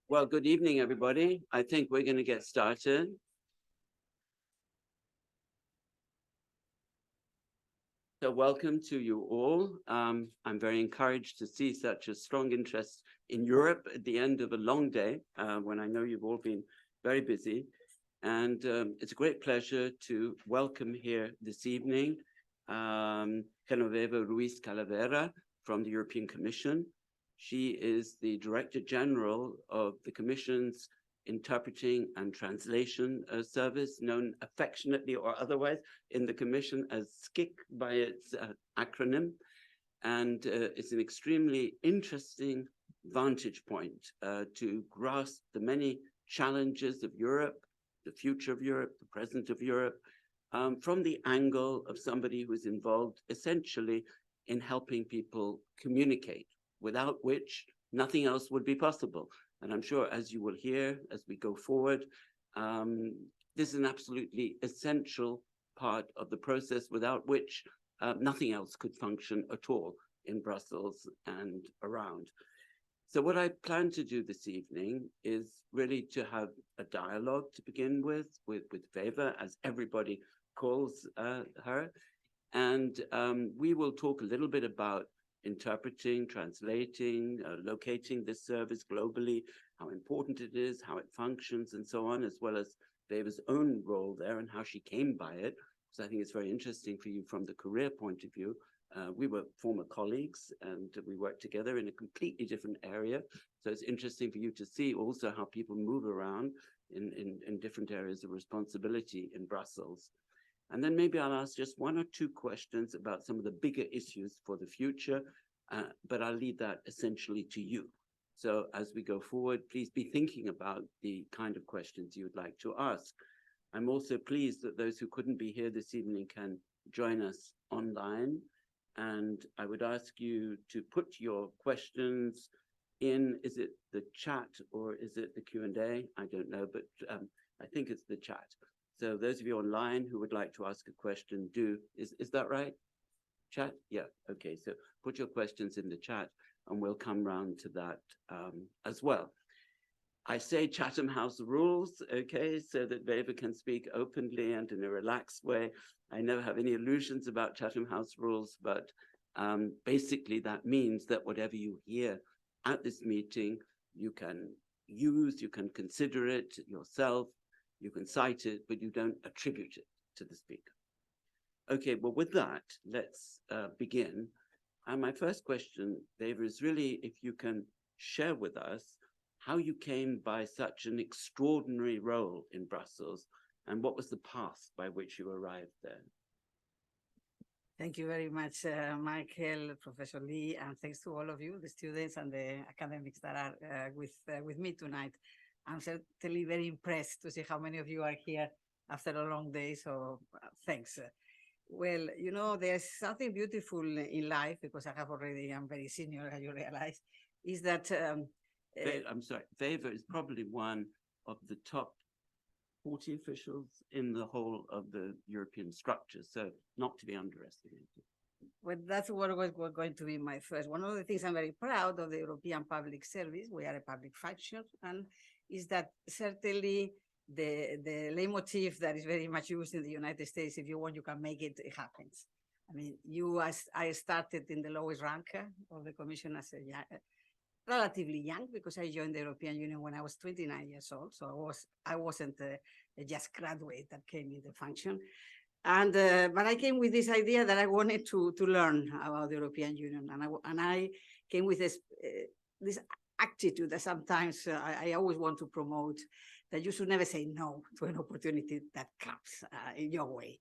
Well, good evening, everybody. I think we're going to get started. So welcome to you all. I'm very encouraged to see such a strong interest in Europe at the end of a long day, when I know you've all been very busy. And it's a great pleasure to welcome here this evening Genoveva Ruiz Calavera from the European Commission. She is the Director-General of the Commission's Interpreting and Translation Service, known affectionately or otherwise in the Commission as SCIC by its acronym. And it's an extremely interesting vantage point to grasp the many challenges of Europe, the future of Europe, the present of Europe, from the angle of somebody who is involved essentially in helping people communicate, without which nothing else would be possible. And I'm sure, as you will hear as we go forward, this is an absolutely essential part of the process, without which nothing else could function at all in Brussels and around. So what I plan to do this evening is really to have a dialogue to begin with Veva, as everybody calls her. And we will talk a little bit about interpreting, translating, locating this service globally, how important it is, how it functions, and so on, as well as Veva's own role there and how she came by it. So I think it's very interesting for you from the career point of view. We were former colleagues and we worked together in a completely different area. So it's interesting for you to see also how people move around in different areas of responsibility in Brussels. And then maybe I'll ask just one or two questions about some of the bigger issues for the future, but I'll leave that essentially to you. So as we go forward, please be thinking about the kind of questions you would like to ask. I'm also pleased that those who couldn't be here this evening can join us online. And I would ask you to put your questions in, is it the chat or is it the Q&A? I don't know, but I think it's the chat. So those of you online who would like to ask a question, is that right? Chat? Yeah, okay, so put your questions in the chat and we'll come round to that as well. I say Chatham House rules, okay, so that Veva can speak openly and in a relaxed way. I never have any illusions about Chatham House rules, but basically that means that whatever you hear at this meeting, you can use, you can consider it yourself, you can cite it, but you don't attribute it to the speaker. Okay, well, with that, let's begin. And my first question, Veva, is really if you can share with us how you came by such an extraordinary role in Brussels and what was the path by which you arrived there? Thank you very much, Michael, Professor Lee, and thanks to all of you, the students and the academics that are with me tonight. I'm certainly very impressed to see how many of you are here after a long day, so thanks. Well, you know, there's something beautiful in life, because I'm very senior, as you realize, is that... I'm sorry, Veva is probably one of the top 40 officials in the whole of the European structure, so not to be underestimated. Well, that's what was going to be my first. One of the things I'm very proud of the European Public Service, we are a public function, and is that certainly the leitmotif that is very much used in the United States, if you want, you can make it, it happens. I mean, I started in the lowest rank of the Commission as a relatively young, because I joined the European Union when I was 29 years old. So I wasn't a just graduate that came in the function. And but I came with this idea that I wanted to learn about the European Union, and I came with this attitude that sometimes I always want to promote, that you should never say no to an opportunity that comes in your way.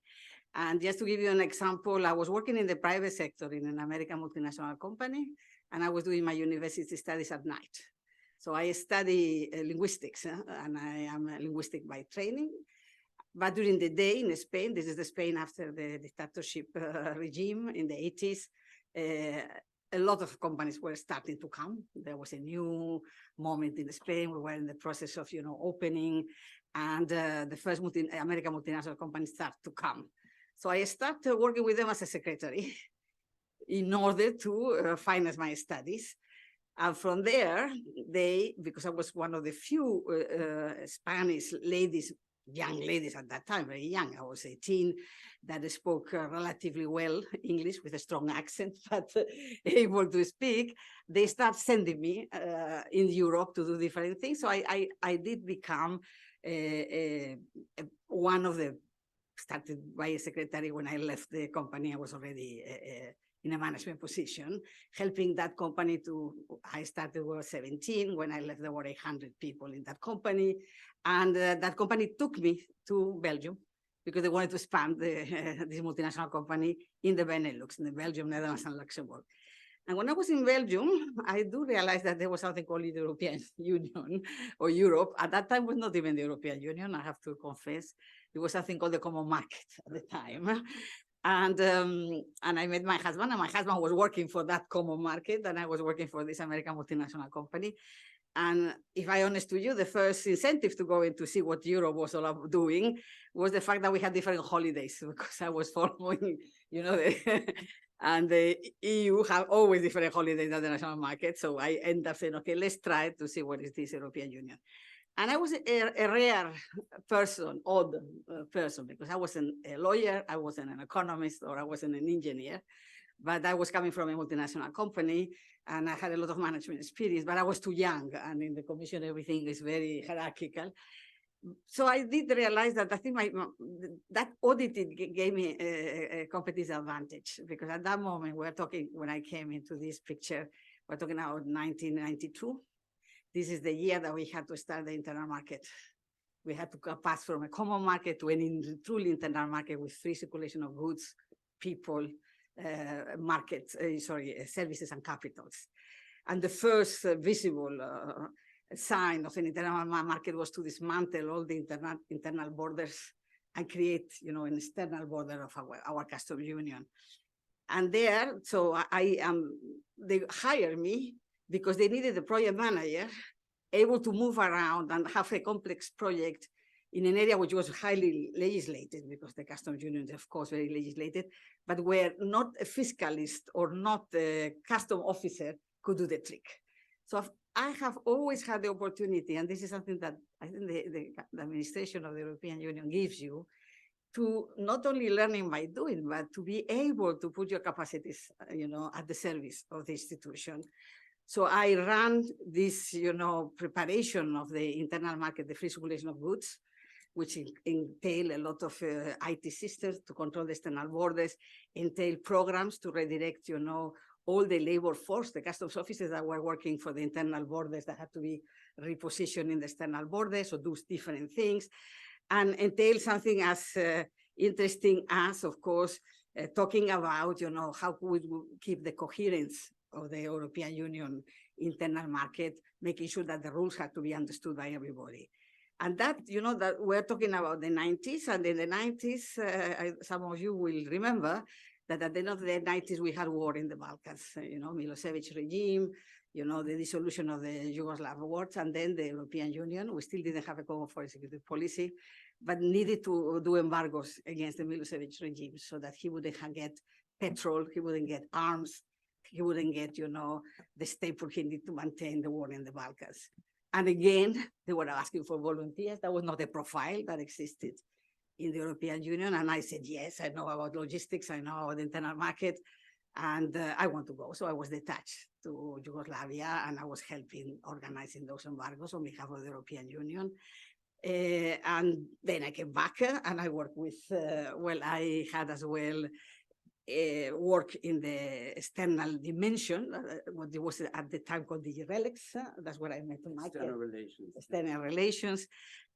And just to give you an example, I was working in the private sector in an American multinational company, and I was doing my university studies at night. So I study linguistics, and I am a linguistic by training. But during the day in Spain, this is the Spain after the dictatorship regime in the 80s, a lot of companies were starting to come. There was a new moment in Spain. We were in the process of, opening, and the first American multinational companies start to come. So I started working with them as a secretary in order to finance my studies. And from there, because I was one of the few Spanish ladies, young ladies at that time, very young, I was 18, that spoke relatively well English with a strong accent, but able to speak, they start sending me in Europe to do different things. So I did become one of the, started by a secretary when I left the company. I was already in a management position, helping that company to, I started when I was 17. When I left, there were 800 people in that company. And that company took me to Belgium because they wanted to expand this multinational company in the Benelux, in the Belgium, Netherlands, and Luxembourg. And when I was in Belgium, I do realize that there was something called the European Union or Europe. At that time, it was not even the European Union, I have to confess. It was something called the common market at the time. And I met my husband, and my husband was working for that common market, and I was working for this American multinational company. And if I'm honest to you, the first incentive to go in to see what Europe was all about doing was the fact that we had different holidays, because I was following, you know, and the EU have always different holidays than the national market. So I end up saying, okay, let's try to see what is this European Union. And I was a rare person, odd person, because I wasn't a lawyer, I wasn't an economist, or I wasn't an engineer, but I was coming from a multinational company, and I had a lot of management experience, but I was too young, and in the commission, everything is very hierarchical. So I did realize that I think that auditing gave me a competitive advantage, because at that moment, we're talking, when I came into this picture, we're talking about 1992. This is the year that we had to start the internal market. We had to pass from a common market to a truly internal market with free circulation of goods, people, markets, services and capitals. And the first visible sign of an internal market was to dismantle all the internal borders and create, you know, an external border of our customs union. And there, so they hired me because they needed a project manager able to move around and have a complex project in an area which was highly legislated, because the customs union is, of course, very legislated, but where not a fiscalist or not a custom officer could do the trick. So I have always had the opportunity, and this is something that I think the administration of the European Union gives you, to not only learning by doing, but to be able to put your capacities, you know, at the service of the institution. So I ran this, you know, preparation of the internal market, the free circulation of goods, which entail a lot of IT systems to control the external borders, entail programs to redirect, you know, all the labor force, the customs officers that were working for the internal borders that had to be repositioned in the external borders, or do different things, and entail something as interesting as, of course, talking about, you know, how could we keep the coherence of the European Union internal market, making sure that the rules had to be understood by everybody. And that, you know, that we're talking about the 90s, and in the 90s, some of you will remember that at the end of the 90s, we had war in the Balkans, you know, Milosevic regime, you know, the dissolution of the Yugoslav wars, and then the European Union. We still didn't have a common foreign security policy, but needed to do embargoes against the Milosevic regime so that he wouldn't get petrol, he wouldn't get arms, he wouldn't get, you know, the staple he needed to maintain the war in the Balkans. And again, they were asking for volunteers. That was not a profile that existed in the European Union. And I said, yes, I know about logistics, I know about the internal market, and I want to go. So I was detached to Yugoslavia, and I was helping organizing those embargoes on behalf of the European Union. And then I came back and I worked with, well, I had as well work in the external dimension, what it was at the time called the relics. That's where I met Michael. External relations. External relations.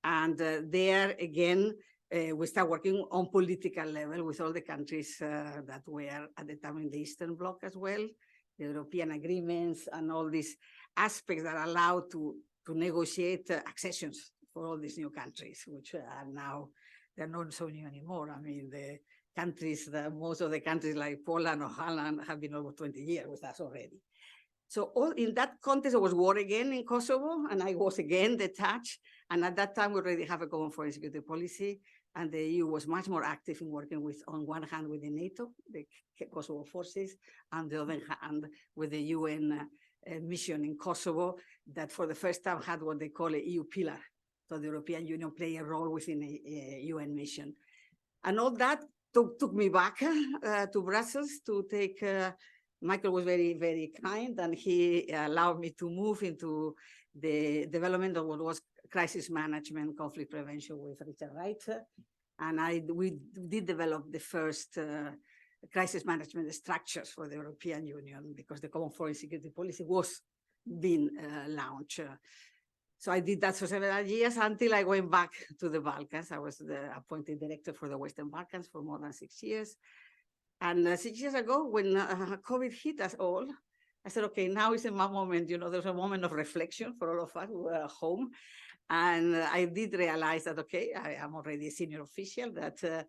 And there again, we start working on political level with all the countries that were at the time in the Eastern Bloc as well, the European agreements and all these aspects that allow to negotiate accessions for all these new countries, which are now, they're not so new anymore. I mean, the countries, most of the countries like Poland or Holland have been over 20 years with us already. So all in that context, there was war again in Kosovo, and I was again detached. And at that time, we already have a common foreign security policy, and the EU was much more active in working with, on one hand, with the NATO, the Kosovo forces, and the other hand, with the UN mission in Kosovo that for the first time had what they call a EU pillar. So the European Union play a role within a UN mission. And all that took me back to Brussels to take, Michael was very, very kind, and he allowed me to move into the development of what was crisis management, conflict prevention with Richard Wright. And we did develop the first crisis management structures for the European Union because the common foreign security policy was being launched. So I did that for several years until I went back to the Balkans. I was the appointed director for the Western Balkans for more than 6 years. And 6 years ago, when COVID hit us all, I said, okay, now is my moment. You know, there's a moment of reflection for all of us who were at home. And I did realize that, okay, I am already a senior official, that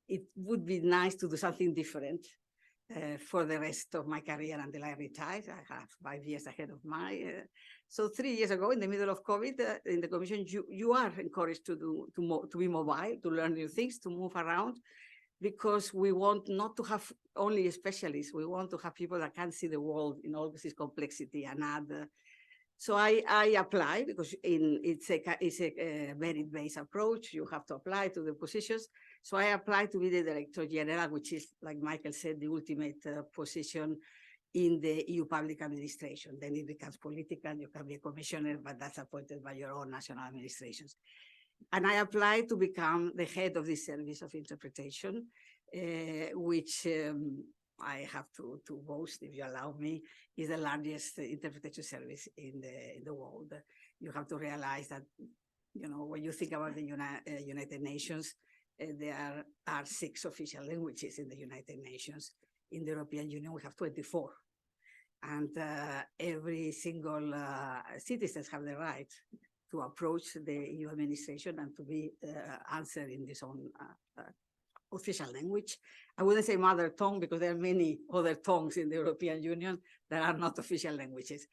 it would be nice to do something different for the rest of my career until I retire. I have 5 years ahead of my. So 3 years ago, in the middle of COVID, in the Commission, you are encouraged to be mobile, to learn new things, to move around, because we want not to have only specialists. We want to have people that can see the world in all its complexity and add. So I apply because it's a merit-based approach. You have to apply to the positions. So I applied to be the Director-General, which is, like Michael said, the ultimate position in the EU public administration. Then it becomes political. You can be a commissioner, but that's appointed by your own national administrations. And I applied to become the head of the service of interpretation, which I have to boast, if you allow me, is the largest interpretation service in the world. You have to realize that, you know, when you think about the United Nations, there are 6 official languages in the United Nations. In the European Union, we have 24. And every single citizens have the right to approach the EU administration and to be answered in this own official language. I wouldn't say mother tongue because there are many other tongues in the European Union that are not official languages.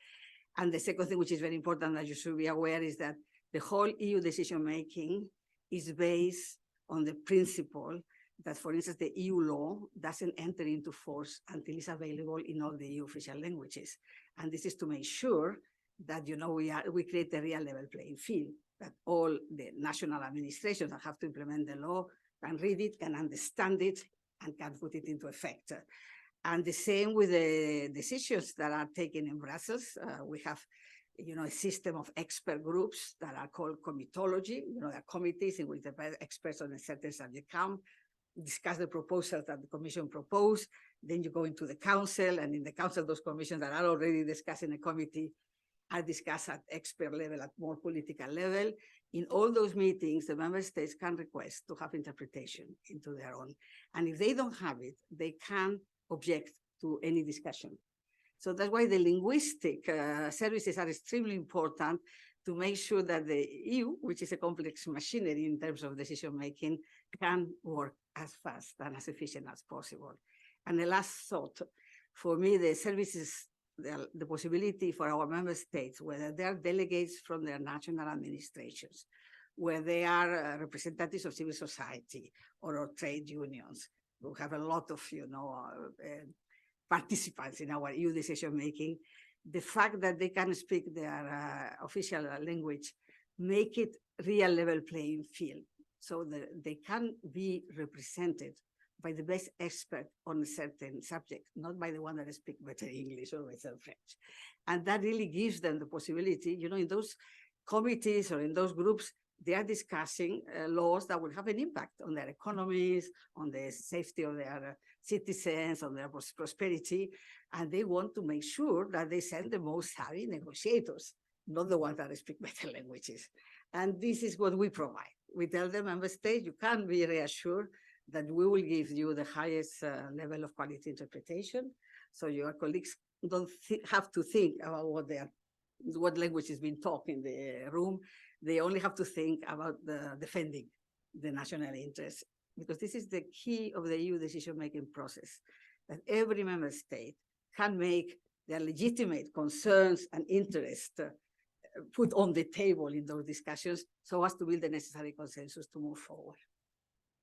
And the second thing, which is very important that you should be aware, is that the whole EU decision-making is based on the principle that, for instance, the EU law doesn't enter into force until it's available in all the EU official languages. And this is to make sure that, you know, we create a real level playing field, that all the national administrations that have to implement the law can read it, can understand it, and can put it into effect. And the same with the decisions that are taken in Brussels. We have, you know, a system of expert groups that are called comitology. You know, there are committees in which the experts on a certain subject come, discuss the proposals that the Commission proposed. Then you go into the Council, and in the Council, those commissions that are already discussed in a committee are discussed at expert level, at more political level. In all those meetings, the member states can request to have interpretation into their own. And if they don't have it, they can object to any discussion. So that's why the linguistic services are extremely important to make sure that the EU, which is a complex machinery in terms of decision-making, can work as fast and as efficient as possible. And the last thought, for me, the services, the possibility for our member states, whether they are delegates from their national administrations, where they are representatives of civil society or trade unions, who have a lot of, you know, participants in our EU decision-making, the fact that they can speak their official language, make it real level playing field, so that they can be represented by the best expert on a certain subject, not by the one that speaks better English or better French. And that really gives them the possibility, you know, in those committees or in those groups, they are discussing laws that will have an impact on their economies, on the safety of their citizens, on their prosperity. And they want to make sure that they send the most savvy negotiators, not the ones that speak better languages. And this is what we provide. We tell the member states, you can be reassured that we will give you the highest level of quality interpretation. So your colleagues don't have to think about what language is being taught in the room. They only have to think about defending the national interests, because this is the key of the EU decision-making process, that every member state can make their legitimate concerns and interests put on the table in those discussions so as to build the necessary consensus to move forward.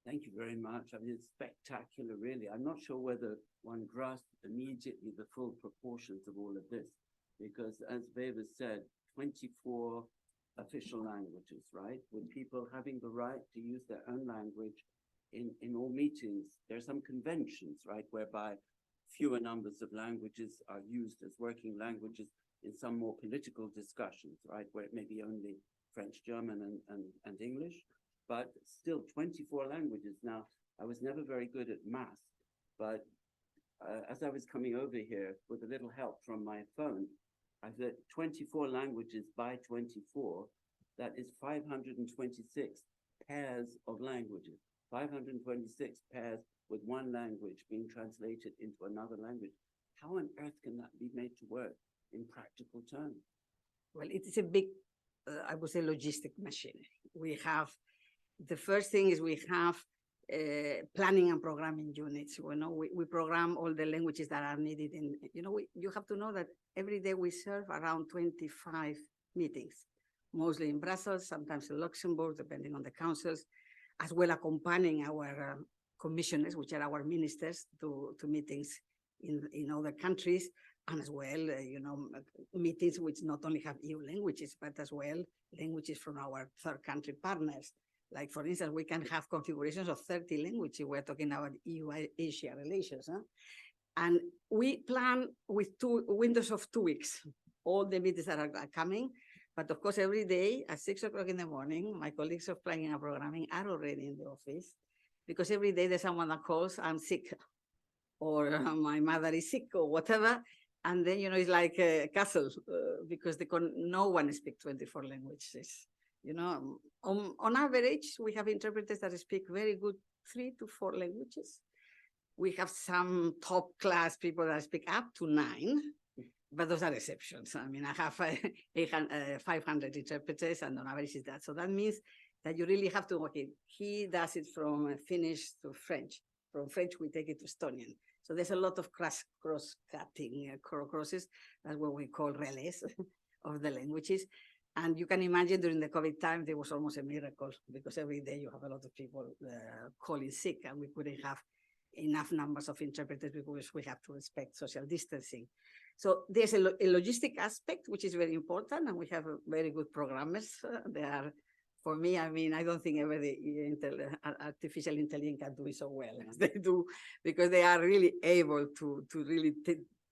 Thank you very much. I mean, it's spectacular, really. I'm not sure whether one grasped immediately the full proportions of all of this. because as Veva said, 24 official languages, right? With people having the right to use their own language in all meetings. There are some conventions, right, whereby fewer numbers of languages are used as working languages in some more political discussions, right, where it may be only French, German, and English, but still 24 languages. Now, I was never very good at math, but as I was coming over here with a little help from my phone, I said 24 languages by 24, that is 526 pairs of languages, 526 pairs with one language being translated into another language. How on earth can that be made to work in practical terms? Well, it is a big, I would say, logistic machine. We have, the first thing is we have planning and programming units. You know, we program all the languages that are needed. In, you know, you have to know that every day we serve around 25 meetings, mostly in Brussels, sometimes in Luxembourg, depending on the councils, as well accompanying our commissioners, which are our ministers, to meetings in other countries, and as well, you know, meetings which not only have EU languages, but as well languages from our third country partners. Like, for instance, we can have configurations of 30 languages. We're talking about EU-Asia relations. Huh? And we plan with windows of 2 weeks, all the meetings that are coming. But of course, every day at 6 o'clock in the morning, my colleagues of planning and programming are already in the office, because every day there's someone that calls, I'm sick, or my mother is sick, or whatever. And then, you know, it's like a castle, because no one speaks 24 languages. You know, on average, we have interpreters that speak very good 3 to 4 languages. We have some top class people that speak up to 9, but those are exceptions. I mean, I have 500 interpreters, and on average is that. So that means that you really have to, okay, he does it from Finnish to French. From French, we take it to Estonian. So there's a lot of cross-cutting crosses. That's what we call relais of the languages. And you can imagine during the COVID time, there was almost a miracle, because every day you have a lot of people calling sick, and we couldn't have enough numbers of interpreters because we have to respect social distancing. So there's a logistic aspect, which is very important, and we have very good programmers. They are, for me, I mean, I don't think ever the artificial intelligence can do it so well as they do, because they are really able to really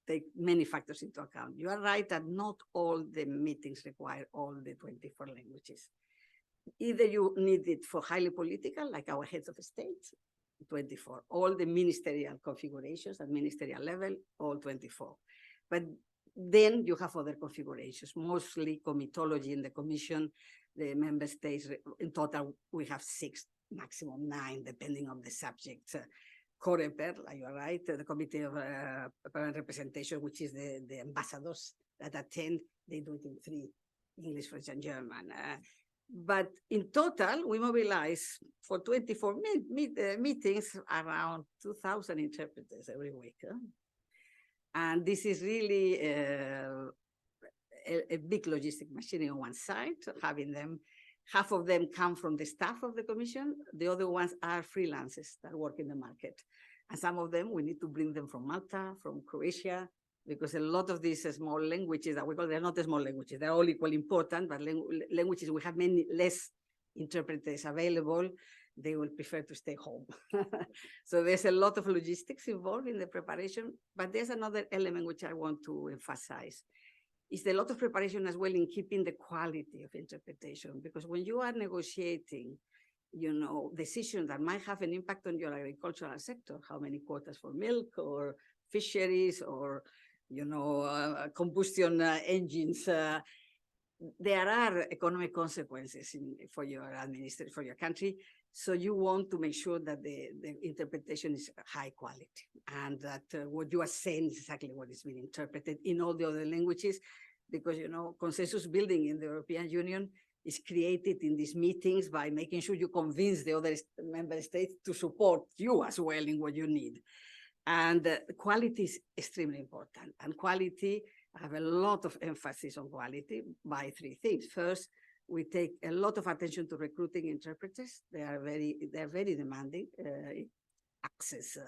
take many factors into account. You are right that not all the meetings require all the 24 languages. Either you need it for highly political, like our heads of state, 24. All the ministerial configurations at ministerial level, all 24. But then you have other configurations, mostly comitology in the commission, the member states. In total, we have 6, maximum 9, depending on the subject. COREPER, like you're right, the Committee of Permanent Representation, which is the ambassadors that attend, they do it in 3, English, French, and German. But in total, we mobilize for 24 meetings around 2,000 interpreters every week. And this is really a big logistic machine on one side, having them. Half of them come from the staff of the commission. The other ones are freelancers that work in the market. And some of them, we need to bring them from Malta, from Croatia, because a lot of these small languages that we call, they're not small languages, they're all equally important, but languages, we have many less interpreters available, they will prefer to stay home. So there's a lot of logistics involved in the preparation, but there's another element which I want to emphasize. Is a lot of preparation as well in keeping the quality of interpretation, because when you are negotiating, you know, decisions that might have an impact on your agricultural sector, how many quotas for milk or fisheries or, you know, combustion engines, there are economic consequences for your administration, for your country. So you want to make sure that the interpretation is high quality, and that what you are saying is exactly what is being interpreted in all the other languages, because, you know, consensus building in the European Union is created in these meetings by making sure you convince the other member states to support you as well in what you need. And quality is extremely important. And quality, I have a lot of emphasis on quality by 3 things. First, we take a lot of attention to recruiting interpreters. They're very demanding access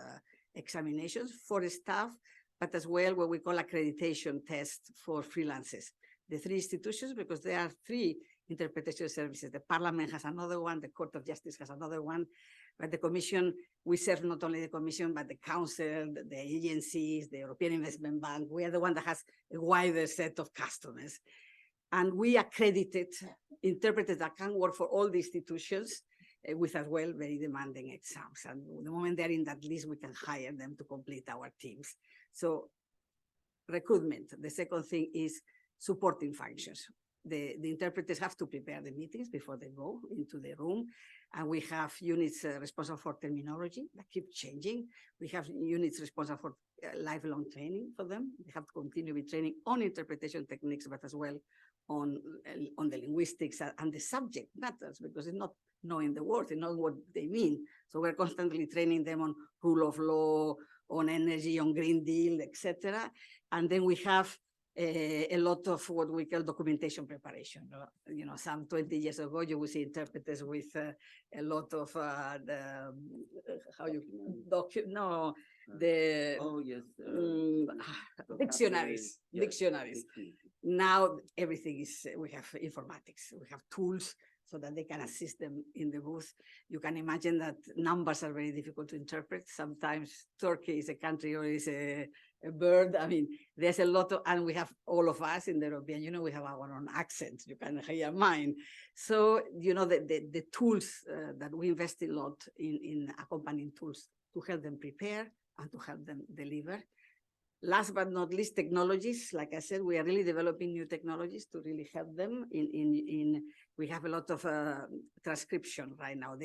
examinations for the staff. but as well what we call accreditation test for freelancers. The three institutions, because there are three interpretation services. The Parliament has another one, the Court of Justice has another one, but the Commission, we serve not only the Commission, but the Council, the agencies, the European Investment Bank. We are the one that has a wider set of customers. And we accredited interpreters that can work for all the institutions with as well very demanding exams. And the moment they're in that list, we can hire them to complete our teams. So recruitment. The second thing is supporting functions. The interpreters have to prepare the meetings before they go into the room. And we have units responsible for terminology that keep changing. We have units responsible for lifelong training for them. They have to continue with training on interpretation techniques, but as well on the linguistics and the subject matters, because it's not knowing the words, it's knowing what they mean. So we're constantly training them on rule of law, on energy, on Green Deal, etc. And then we have a lot of what we call documentation preparation. You know, some 20 years ago, you would see interpreters with a lot of dictionaries. Now everything is, we have informatics, we have tools so that they can assist them in the booth. You can imagine that numbers are very difficult to interpret. Sometimes Turkey is a country or is a bird. I mean, there's a lot of, and we have all of us in the European Union, we have our own accent. You can hear mine. So, you know, the tools that we invest a lot in accompanying tools to help them prepare and to help them deliver. Last but not least, technologies. Like I said, we are really developing new technologies to really help them we have a lot of transcription right now.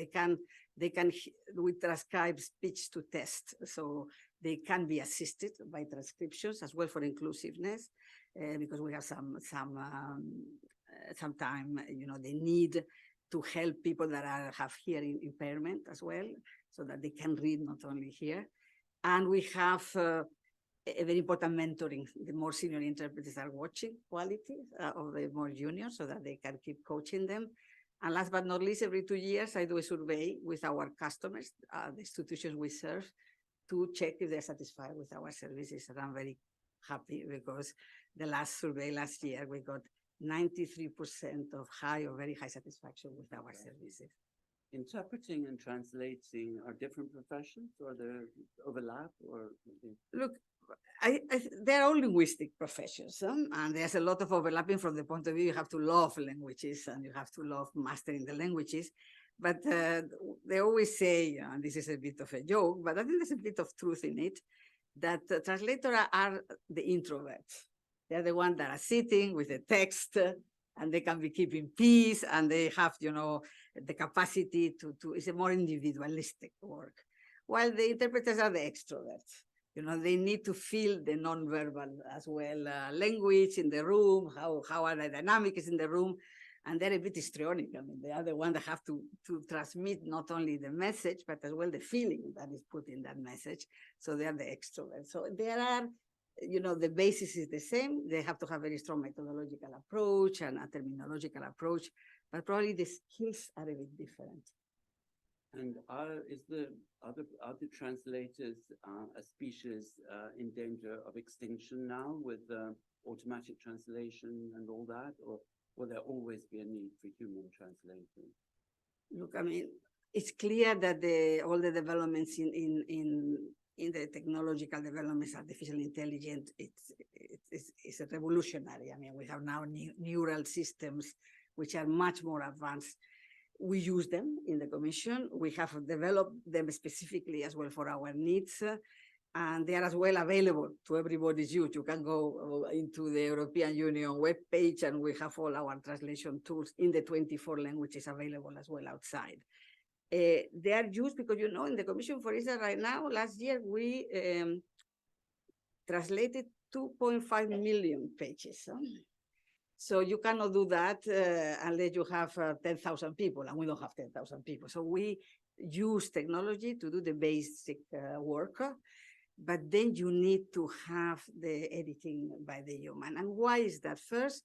We transcribe speech to text. So they can be assisted by transcriptions as well for inclusiveness, because we have some time, you know, they need to help people that have hearing impairment as well, so that they can read not only hear. And we have a very important mentoring. The more senior interpreters are watching quality of the more junior so that they can keep coaching them. And last but not least, every 2 years, I do a survey with our customers, the institutions we serve, to check if they're satisfied with our services. And I'm very happy because the last survey last year, we got 93% of high or very high satisfaction with our services. Interpreting and translating are different professions, or they overlap, or? Look, they're all linguistic professions, and there's a lot of overlapping from the point of view you have to love languages and you have to love mastering the languages. But they always say, and this is a bit of a joke, but I think there's a bit of truth in it, that translators are the introverts. They're the ones that are sitting with the text, and they can be keeping peace, and they have, you know, the capacity it's a more individualistic work. While the interpreters are the extroverts. You know, they need to feel the nonverbal as well, language in the room, how are the dynamics in the room, and they're a bit histrionic. I mean, they are the ones that have to transmit not only the message, but as well the feeling that is put in that message. So they are the extroverts. So there are, you know, the basis is the same. They have to have a very strong methodological approach and a terminological approach, but probably the skills are a bit different. And are the translators a species in danger of extinction now with automatic translation and all that, or will there always be a need for human translation? Look, I mean, it's clear that all the developments in the technological developments, artificial intelligence, it's a revolutionary. I mean, we have now neural systems which are much more advanced. We use them in the Commission. We have developed them specifically as well for our needs, and they are as well available to everybody's use. You can go into the European Union webpage, and we have all our translation tools in the 24 languages available as well outside. They are used because, you know, in the Commission, for instance, right now, last year, we translated 2.5 million pages. So you cannot do that unless you have 10,000 people, and we don't have 10,000 people. So we use technology to do the basic work, but then you need to have the editing by the human. And why is that? First,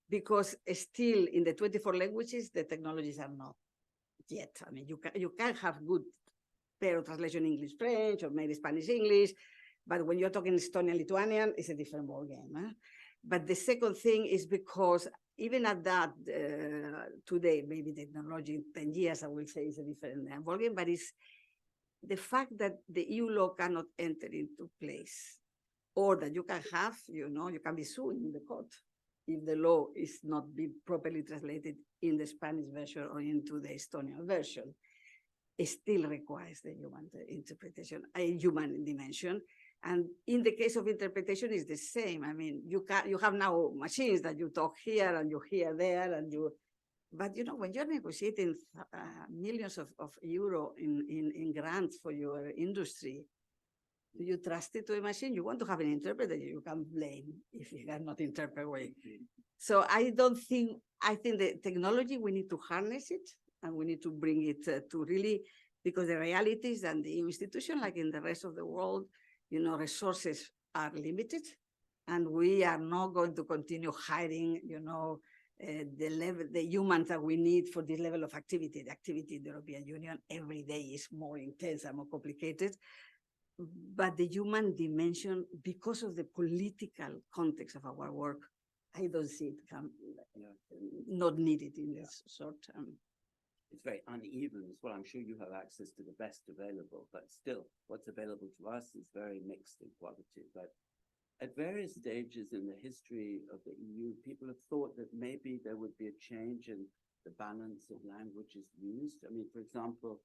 because still in the 24 languages, the technologies are not yet. I mean, you can have good pair of translation English-French or maybe Spanish-English, But when you're talking Estonian, Lithuanian, it's a different ballgame. Huh? But the second thing is because even at that, today, maybe technology in 10 years, I will say is a different ballgame, but it's the fact that the EU law cannot enter into place, or that you can have, you can be sued in the court if the law is not be properly translated in the Spanish version or into the Estonian version. It still requires the human interpretation, a human dimension. And in the case of interpretation, it's the same. I mean, you have now machines that you talk here and you hear there, but when you're negotiating millions of euro in grants for your industry, do you trust it to a machine? You want to have an interpreter you can blame if you cannot interpret well. So I think the technology, we need to harness it, and we need to bring it to really, because the reality is that the institution, like in the rest of the world, resources are limited, and we are not going to continue hiring, the humans that we need for this level of activity. The activity in the European Union every day is more intense and more complicated. But the human dimension, because of the political context of our work, I don't see it not needed in this short term. It's very uneven as well. I'm sure you have access to the best available, but still what's available to us is very mixed in quality. But at various stages in the history of the EU, people have thought that maybe there would be a change in the balance of languages used. I mean, for example,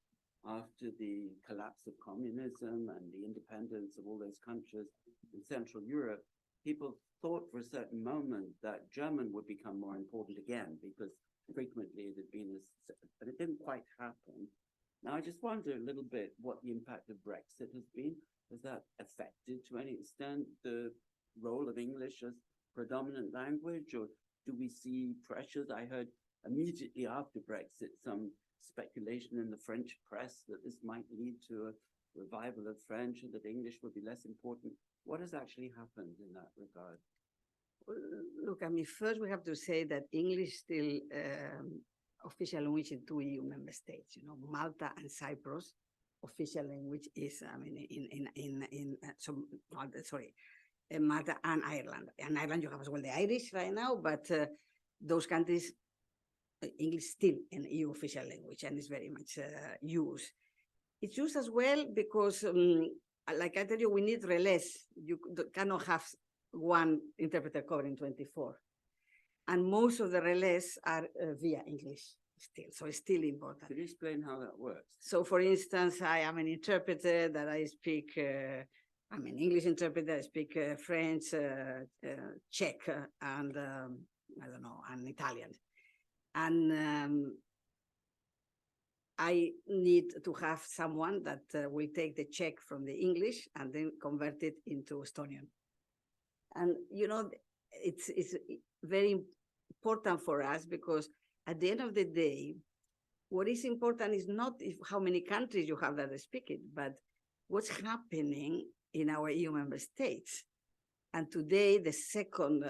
after the collapse of communism and the independence of all those countries in Central Europe, people thought for a certain moment that German would become more important again, because frequently it had been, but it didn't quite happen. Now, I just wonder a little bit what the impact of Brexit has been. Has that affected to any extent the role of English as predominant language, or do we see pressures? I heard immediately after Brexit some speculation in the French press that this might lead to a revival of French and that English would be less important. What has actually happened in that regard? Look, I mean, first we have to say that English still official language in 2 EU member states. Malta and Cyprus, official language is, I mean, Malta and Ireland. And Ireland, you have as well the Irish right now, but those countries, English still an EU official language, and is very much used. It's used as well because, like I tell you, we need relais. You cannot have one interpreter covering 24. And most of the relais are via English still, so it's still important. Could you explain how that works? So for instance, I am an interpreter that I speak, I'm an English interpreter, I speak French, Czech, and I don't know, and Italian. And I need to have someone that will take the Czech from the English and then convert it into Estonian. And, it's very important for us, because at the end of the day, what is important is not how many countries you have that speak it, but what's happening in our EU member states. And today, the second,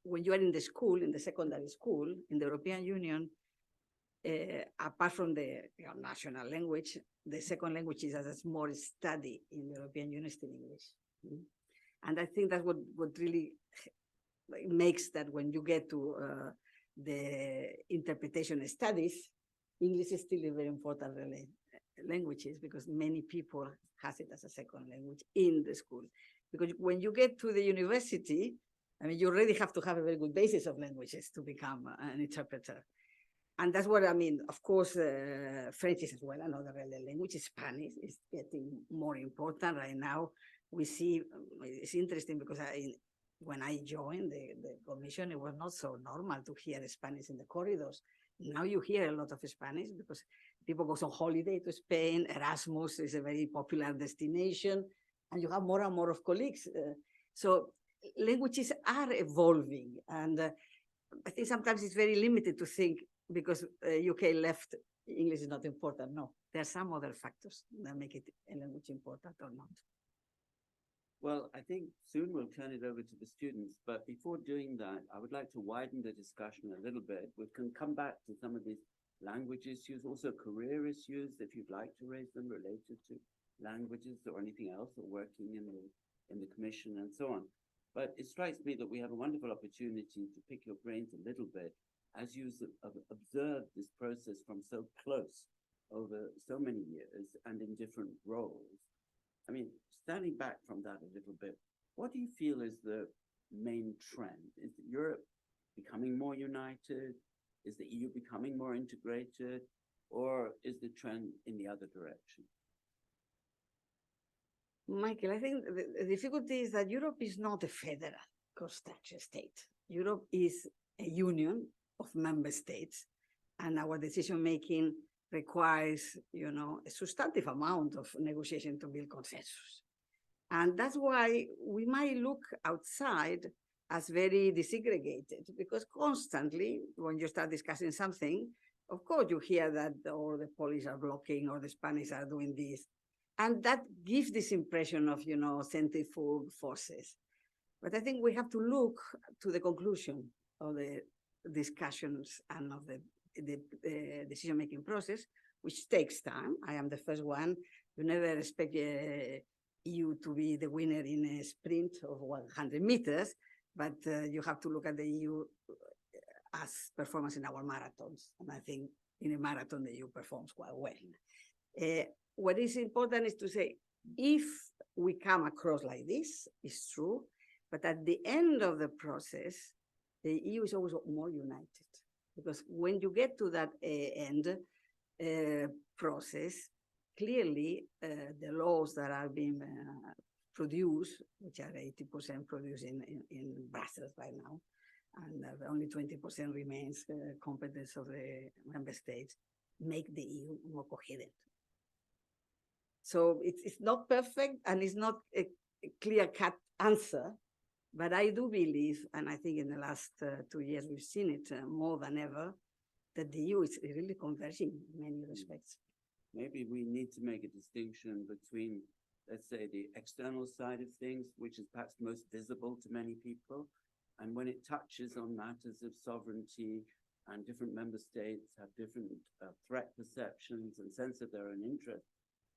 when you are in the school, in the secondary school, in the European Union, apart from the national language, the second language is as more study in the European Union is still English. And I think that's what really makes that when you get to the interpretation studies, English is still a very important languages, because many people has it as a second language in the school. Because when you get to the university, I mean, you already have to have a very good basis of languages to become an interpreter. And that's what I mean. Of course, French is as well another language. Spanish is getting more important right now. We see, it's interesting because when I joined the commission, it was not so normal to hear Spanish in the corridors. Now you hear a lot of Spanish because people go on holiday to Spain. Erasmus is a very popular destination, and you have more and more of colleagues. So languages are evolving, and I think sometimes it's very limited to think because UK left, English is not important. No, there are some other factors that make it a language important or not. Well, I think soon we'll turn it over to the students, but before doing that, I would like to widen the discussion a little bit. We can come back to some of these language issues, also career issues, if you'd like to raise them related to languages or anything else, or working in the commission and so on. But it strikes me that we have a wonderful opportunity to pick your brains a little bit as you observe this process from so close over so many years and in different roles. I mean, standing back from that a little bit, what do you feel is the main trend? Is Europe becoming more united? Is the EU becoming more integrated? Or is the trend in the other direction? Michael, I think the difficulty is that Europe is not a federal construction state. Europe is a union of member states, and our decision-making requires, a substantive amount of negotiation to build consensus. And that's why we might look outside as very desegregated, because constantly, when you start discussing something, of course, you hear that all the Polish are blocking or the Spanish are doing this. And that gives this impression of, centrifugal forces. But I think we have to look to the conclusion of the discussions and of the decision-making process, which takes time. I am the first one. You never expect EU to be the winner in a sprint of 100 meters, but you have to look at the EU as performance in our marathons. And I think in a marathon, the EU performs quite well. What is important is to say, if we come across like this, it's true, but at the end of the process, the EU is always more united. Because when you get to that end process, clearly the laws that are being produced, which are 80% produced in Brussels right now, and only 20% remains competence of the member states, make the EU more coherent. So it's not perfect and it's not a clear-cut answer, but I do believe, and I think in the last 2 years we've seen it more than ever, that the EU is really converging in many respects. Maybe we need to make a distinction between, let's say, the external side of things, which is perhaps most visible to many people, and when it touches on matters of sovereignty, and different member states have different threat perceptions and sense of their own interest,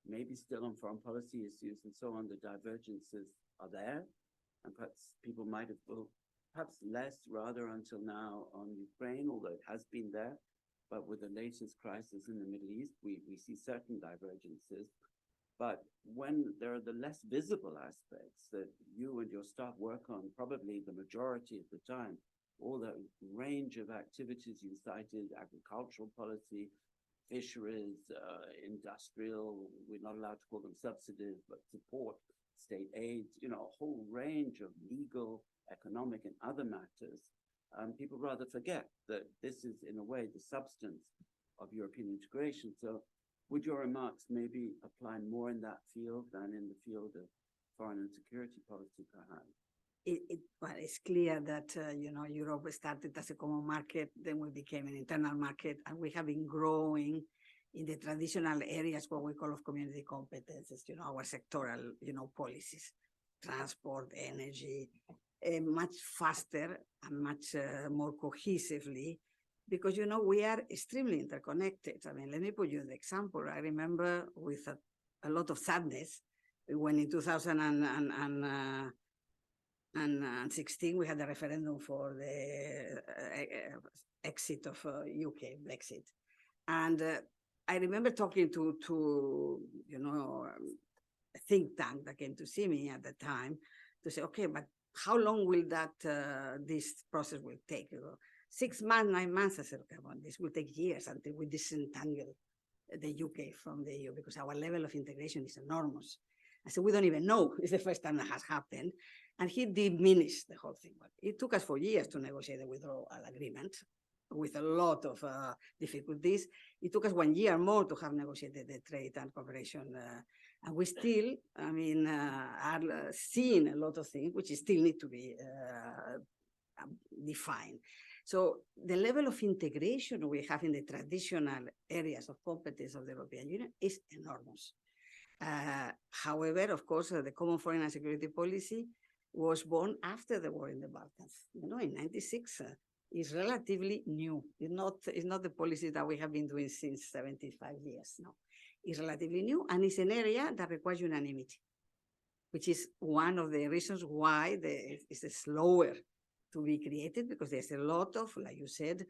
maybe still on foreign policy issues and so on, the divergences are there. And perhaps people might have, well, perhaps less rather until now on Ukraine, although it has been there. But with the latest crisis in the Middle East, we see certain divergences. But when there are the less visible aspects that you and your staff work on, probably the majority of the time, all the range of activities you cited, agricultural policy, fisheries, industrial, we're not allowed to call them subsidies, but support, state aid, a whole range of legal, economic, and other matters. People rather forget that this is, in a way, the substance of European integration. So would your remarks maybe apply more in that field than in the field of foreign and security policy, perhaps? Well, it's clear that, Europe started as a common market, then we became an internal market, and we have been growing in the traditional areas, what we call of community competences, our sectoral, policies, transport, energy, much faster and much more cohesively, because, we are extremely interconnected. I mean, let me put you an example. I remember with a lot of sadness when in 2016 we had a referendum for the exit of UK, Brexit. And I remember talking to a think tank that came to see me at the time to say, okay, but how long will this process will take? 6 months, 9 months. I said, okay, well, this will take years until we disentangle the UK from the EU, because our level of integration is enormous. I said, we don't even know. It's the first time that has happened. And he diminished the whole thing. But it took us 4 years to negotiate the withdrawal agreement with a lot of difficulties. It took us 1 year more to have negotiated the trade and cooperation. And we still, are seeing a lot of things which still need to be defined. So the level of integration we have in the traditional areas of competence of the European Union is enormous. However, of course, the common foreign and security policy was born after the war in the Balkans. In '96, is relatively new. It's not the policy that we have been doing since 75 years now. is relatively new and it's an area that requires unanimity, which is one of the reasons why it's slower to be created, because there's a lot of, like you said,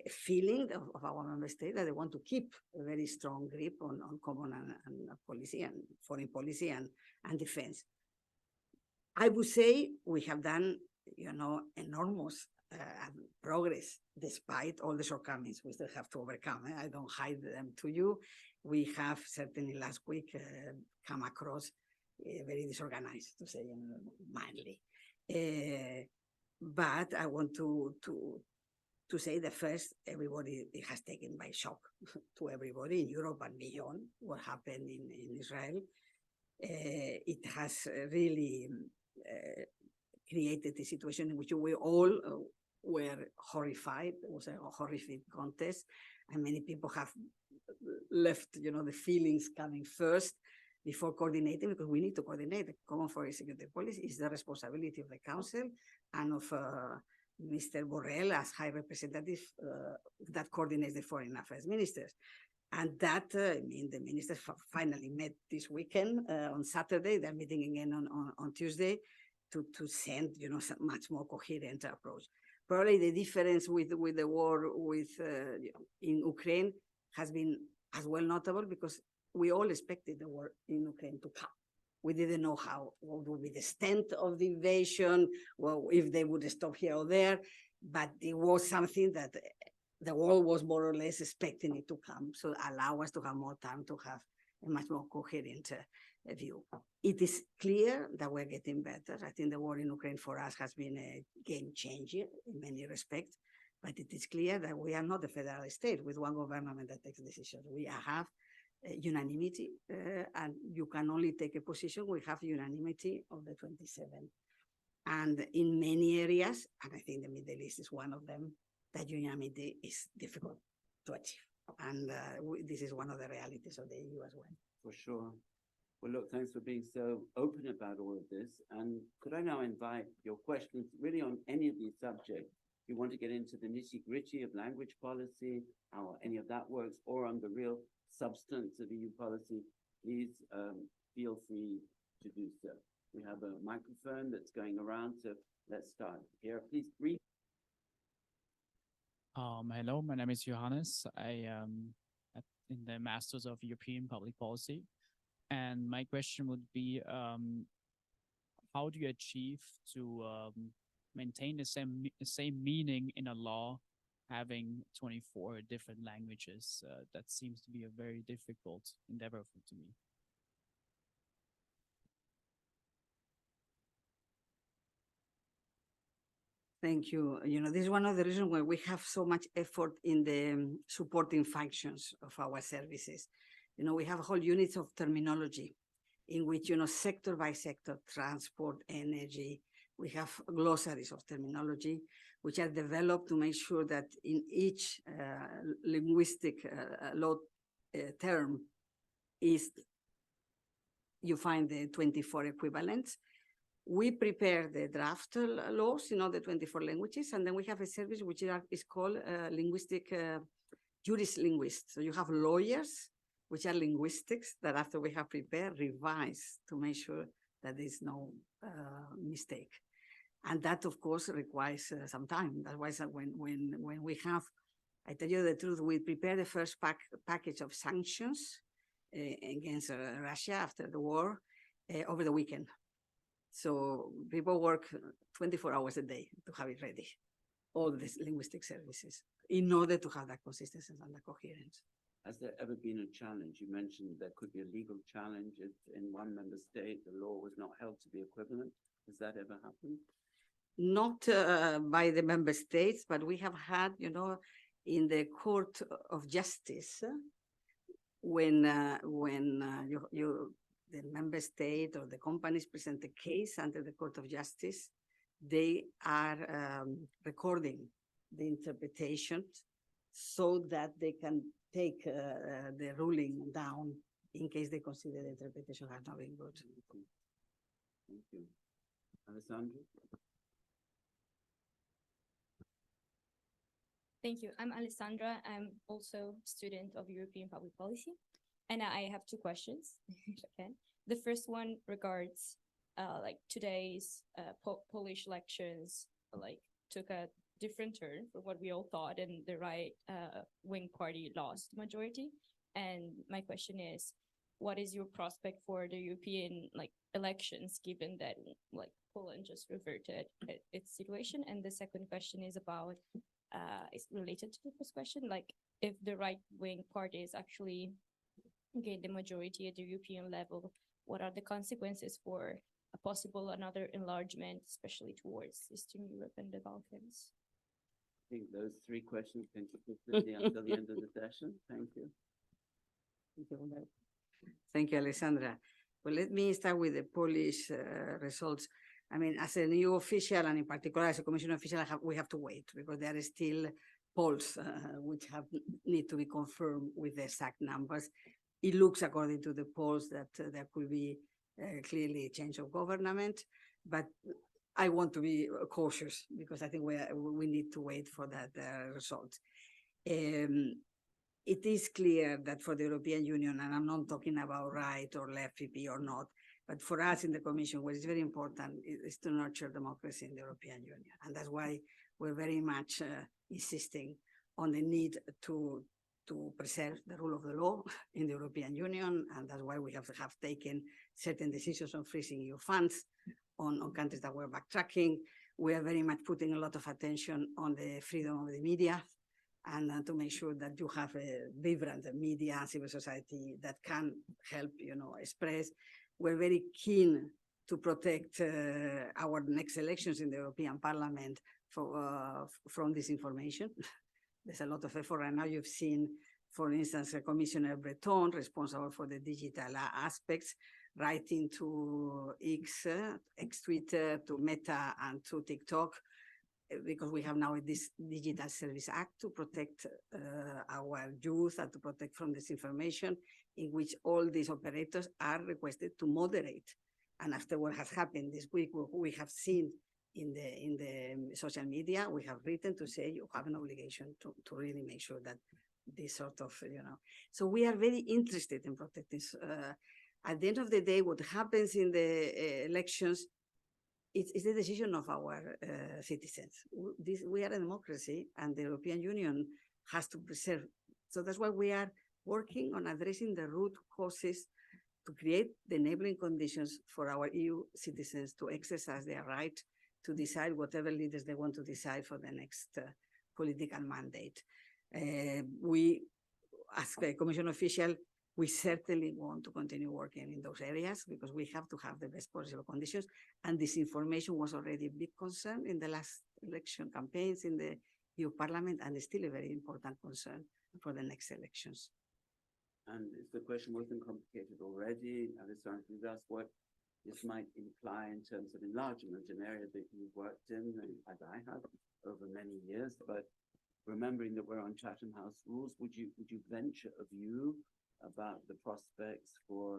feeling of our member state that they want to keep a very strong grip on common and policy and foreign policy and defense. I would say we have done, enormous progress despite all the shortcomings we still have to overcome. I don't hide them to you. We have certainly last week come across very disorganized, to say mildly. But I want to say that first, everybody it has taken by shock to everybody in Europe and beyond what happened in Israel. It has really created a situation in which we all were horrified. It was a horrific contest, and many people have left, the feelings coming first before coordinating, because we need to coordinate. The Common Foreign Security Policy is the responsibility of the Council and of Mr. Borrell as High Representative that coordinates the foreign affairs ministers. And that, the ministers finally met this weekend on Saturday. They're meeting again on Tuesday to send, some much more coherent approach. Probably the difference with the war in Ukraine has been as well notable because we all expected the war in Ukraine to come. We didn't know what would be the extent of the invasion, well, if they would stop here or there, but it was something that the world was more or less expecting it to come. So allow us to have more time to have a much more coherent view. It is clear that we're getting better. I think the war in Ukraine for us has been a game changer in many respects, but it is clear that we are not a federal state with one government that takes decisions. We have unanimity, and you can only take a position. We have unanimity of the 27. And in many areas, and I think the Middle East is one of them, that unanimity is difficult to achieve. And this is one of the realities of the EU as well. For sure. Well, look, thanks for being so open about all of this. And could I now invite your questions really on any of these subjects? If you want to get into the nitty-gritty of language policy, how any of that works, or on the real substance of EU policy, please feel free to do so. We have a microphone that's going around, so let's start here. Please brief. Hello, my name is Johannes. I am in the Masters of European Public Policy. And my question would be, how do you achieve to maintain the same meaning in a law having 24 different languages? That seems to be a very difficult endeavor to me. Thank you. This is one of the reasons why we have so much effort in the supporting functions of our services. We have whole units of terminology in which, sector by sector, transport, energy, we have glossaries of terminology, which are developed to make sure that in each linguistic law term you find the 24 equivalents. We prepare the draft laws in all the 24 languages, and then we have a service which is called linguistic jurislinguists. So you have lawyers, which are linguistics, that after we have prepared, revise to make sure that there's no mistake. And that, of course, requires some time. That's why when we have, I tell you the truth, we prepare the first package of sanctions against Russia after the war over the weekend. So people work 24 hours a day to have it ready, all these linguistic services, in order to have that consistency and that coherence. Has there ever been a challenge? You mentioned there could be a legal challenge if in one member state the law was not held to be equivalent. Has that ever happened? Not by the member states, but we have had, in the Court of Justice, when the member state or the companies present a case under the Court of Justice, they are recording the interpretations so that they can take the ruling down in case they consider the interpretation has not been good. Thank you. Alessandra? Thank you. I'm Alessandra. I'm also a student of European Public Policy. And I have two questions, if I can. The first one regards like today's Polish elections like took a different turn from what we all thought, and the right wing party lost majority. And my question is, what is your prospect for the European like elections, given that like Poland just reverted its situation? And the second question is about is related to the first question, like if the right wing parties actually gain the majority at the European level, what are the consequences for a possible another enlargement, especially towards Eastern Europe and the Balkans? I think those three questions can keep us busy until the end of the session. Thank you. Thank you, Alessandra. Well, let me start with the Polish results. I mean, as a new official, and in particular as a commission official, we have to wait because there are still polls which need to be confirmed with the exact numbers. It looks, according to the polls, that there could be clearly a change of government, but I want to be cautious because I think we need to wait for that result. It is clear that for the European Union, and I'm not talking about right or left PP or not, but for us in the Commission, what is very important is to nurture democracy in the European Union. And that's why we're very much insisting on the need to preserve the rule of the law in the European Union. And that's why we have taken certain decisions on freezing EU funds on countries that were backtracking. We are very much putting a lot of attention on the freedom of the media, and to make sure that you have a vibrant media, civil society that can help, express. We're very keen to protect our next elections in the European Parliament from disinformation. There's a lot of effort, and now you've seen, for instance, Commissioner Breton, responsible for the digital aspects, writing to X-Twitter, to Meta, and to TikTok, because we have now this Digital Service Act to protect our youth and to protect from disinformation, in which all these operators are requested to moderate. And after what has happened this week, we have seen in the social media, we have written to say you have an obligation to really make sure that this sort of, So we are very interested in protecting. At the end of the day, what happens in the elections, it's the decision of our citizens. We are a democracy, and the European Union has to preserve. So that's why we are working on addressing the root causes to create the enabling conditions for our EU citizens to exercise their right to decide whatever leaders they want to decide for the next political mandate. We, as a Commission official, we certainly want to continue working in those areas because we have to have the best possible conditions. And disinformation was already a big concern in the last election campaigns in the EU Parliament, and is still a very important concern for the next elections. And if the question wasn't complicated already, Alessandra, you've asked what this might imply in terms of enlargement, an area that you've worked in, as I have, over many years. But remembering that we're on Chatham House rules, would you venture a view about the prospects for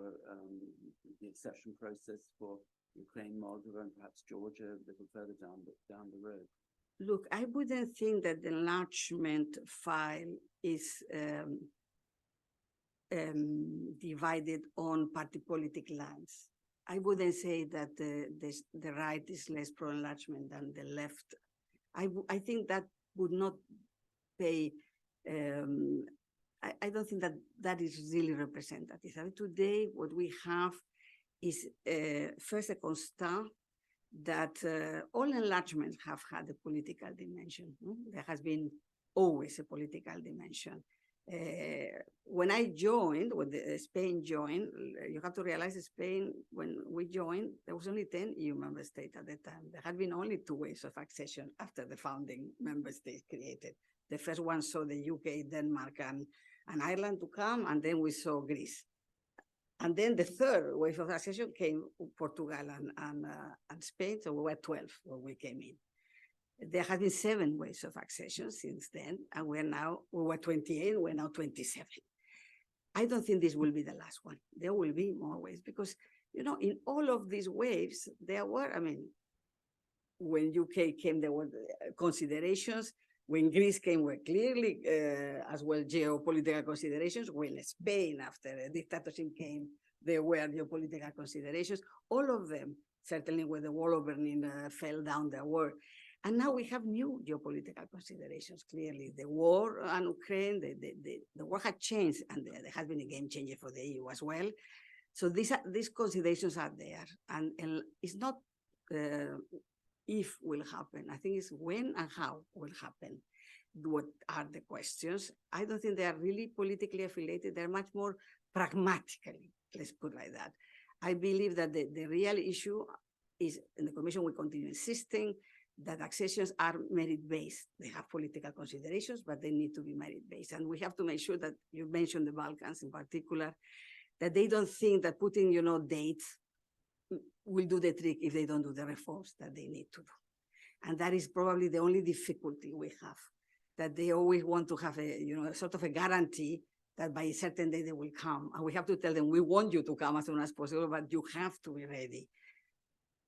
the accession process for Ukraine, Moldova, and perhaps Georgia a little further down the road? Look, I wouldn't think that the enlargement file is divided on party political lines. I wouldn't say that the right is less pro-enlargement than the left. I think that would not pay. I don't think that is really representative. I mean, today, what we have is first a constant that all enlargements have had a political dimension. There has been always a political dimension. When I joined, when Spain joined, you have to realize that Spain, when we joined, there was only 10 EU member states at the time. There had been only 2 waves of accession after the founding member states created. The first one saw the UK, Denmark, and Ireland to come, and then we saw Greece. And then the third wave of accession came Portugal and Spain, so we were 12 when we came in. There have been 7 waves of accession since then, and we were 28, we're now 27. I don't think this will be the last one. There will be more waves because, in all of these waves, there were, when UK came, there were considerations. When Greece came, were clearly as well geopolitical considerations. When Spain, after the dictatorship came, there were geopolitical considerations. All of them, certainly when the wall of Berlin fell down, there were. And now we have new geopolitical considerations, clearly. The war on Ukraine, the war had changed, and there has been a game changer for the EU as well. So these considerations are there. And it's not if will happen. I think it's when and how will happen. What are the questions? I don't think they are really politically affiliated. They're much more pragmatically, let's put it like that. I believe that the real issue is, and the Commission will continue insisting, that accessions are merit-based. They have political considerations, but they need to be merit-based. And we have to make sure that, you mentioned the Balkans in particular, that they don't think that putting, dates will do the trick if they don't do the reforms that they need to do. And that is probably the only difficulty we have, that they always want to have a, sort of a guarantee that by a certain day they will come. And we have to tell them, we want you to come as soon as possible, but you have to be ready.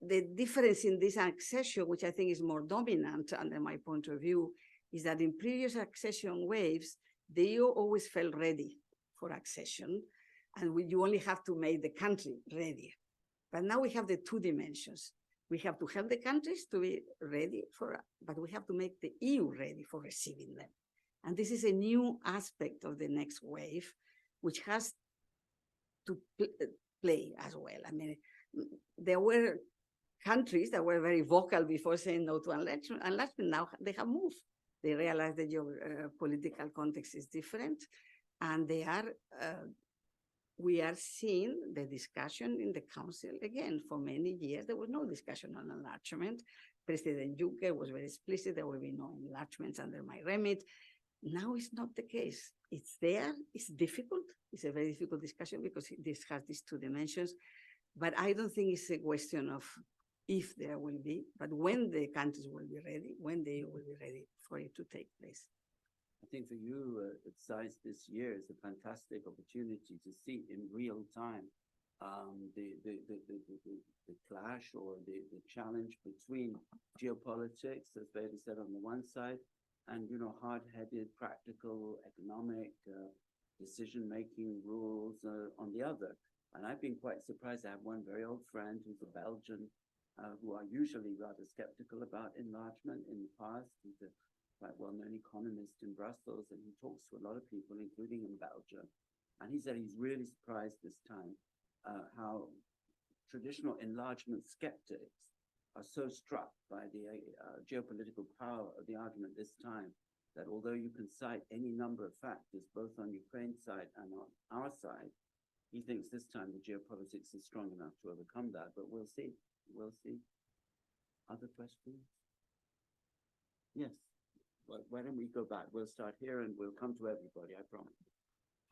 The difference in this accession, which I think is more dominant under my point of view, is that in previous accession waves, the EU always felt ready for accession, and you only have to make the country ready. But now we have the two dimensions. We have to help the countries to be ready but we have to make the EU ready for receiving them. And this is a new aspect of the next wave, which has to play as well. I mean, there were countries that were very vocal before saying no to enlargement. Now they have moved. They realize that your political context is different, and they are. We are seeing the discussion in the Council again. For many years, there was no discussion on enlargement. President Juncker was very explicit. There will be no enlargements under my remit. Now it's not the case. It's there. It's difficult. It's a very difficult discussion because this has these two dimensions. But I don't think it's a question of if there will be, but when the countries will be ready, when they will be ready for it to take place. I think for you, at SCIC this year is a fantastic opportunity to see in real time the clash or the challenge between geopolitics, as Beda said, on the one side, and hard-headed, practical, economic decision-making rules on the other. And I've been quite surprised. I have one very old friend who's a Belgian who are usually rather skeptical about enlargement in the past. He's a quite well-known economist in Brussels, and he talks to a lot of people, including in Belgium. And he said he's really surprised this time how traditional enlargement skeptics are so struck by the geopolitical power of the argument this time that although you can cite any number of factors, both on Ukraine's side and on our side, he thinks this time the geopolitics is strong enough to overcome that, but we'll see. We'll see. Other questions? Yes. Well, why don't we go back? We'll start here and we'll come to everybody, I promise.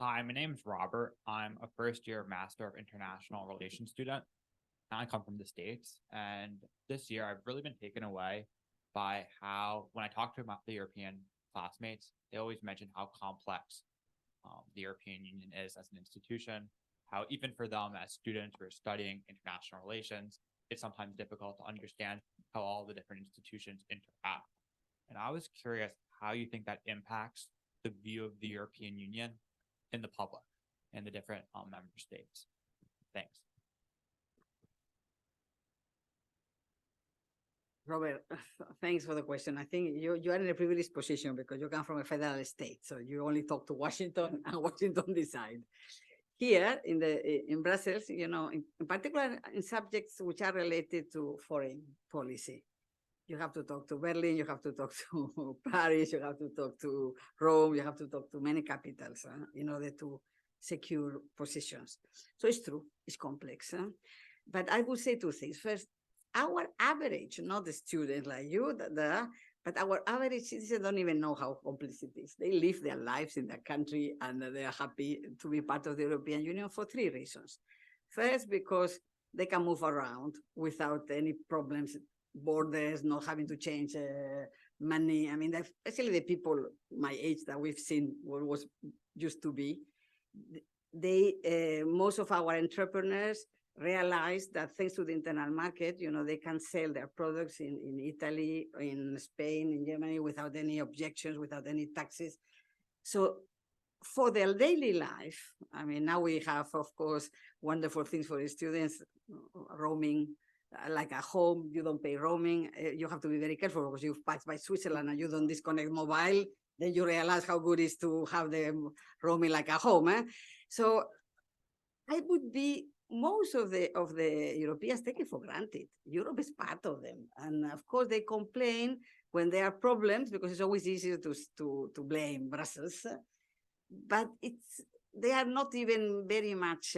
Hi, my name is Robert. I'm a first-year Master of International Relations student. I come from the States, and this year I've really been taken away by how, when I talk to the European classmates, they always mention how complex the European Union is as an institution, how even for them as students who are studying international relations, it's sometimes difficult to understand how all the different institutions interact. And I was curious how you think that impacts the view of the European Union in the public and the different member states. Thanks. Robert, thanks for the question. I think you are in a privileged position because you come from a federal state, so you only talk to Washington and Washington decide. Here in Brussels, in particular in subjects which are related to foreign policy, you have to talk to Berlin, you have to talk to Paris, you have to talk to Rome, you have to talk to many capitals in order to secure positions. So it's true, it's complex. But I would say two things. First, our average, not the student like you, but our average citizens don't even know how complex it is. They live their lives in their country and they are happy to be part of the European Union for three reasons. First, because they can move around without any problems, borders, not having to change money. I mean, especially the people my age that we've seen what was used to be, most of our entrepreneurs realized that thanks to the internal market, they can sell their products in Italy, in Spain, in Germany without any objections, without any taxes. So for their daily life, I mean, now we have, of course, wonderful things for the students, roaming, like at home, you don't pay roaming. You have to be very careful because you pass by Switzerland and you don't disconnect mobile. Then you realize how good it is to have the roaming like at home. So I would be most of the Europeans take it for granted. Europe is part of them, and of course they complain when there are problems because it's always easier to blame Brussels. But they are not even very much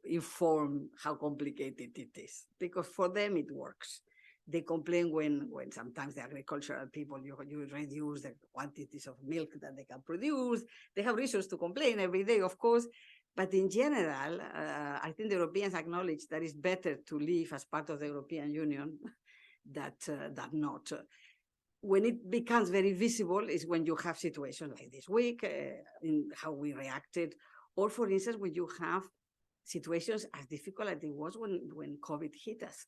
informed how complicated it is, because for them it works. They complain when sometimes the agricultural people, you reduce the quantities of milk that they can produce. They have reasons to complain every day, of course. But in general, I think the Europeans acknowledge that it's better to live as part of the European Union than not. When it becomes very visible is when you have situations like this week, in how we reacted, or for instance, when you have situations as difficult as it was when COVID hit us.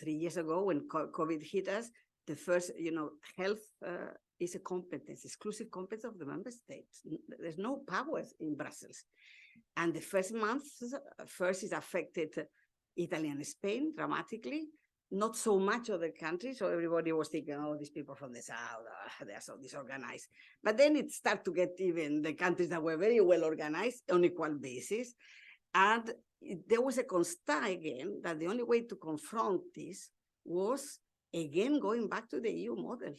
3 years ago, when COVID hit us, the first, health is a competence, exclusive competence of the member states. There's no powers in Brussels. And the first month, is affected Italy and Spain dramatically, not so much other countries. So everybody was thinking, oh, these people from the south, they're so disorganized. But then it started to get even the countries that were very well organized on equal basis. And there was a constat again that the only way to confront this was, again, going back to the EU model.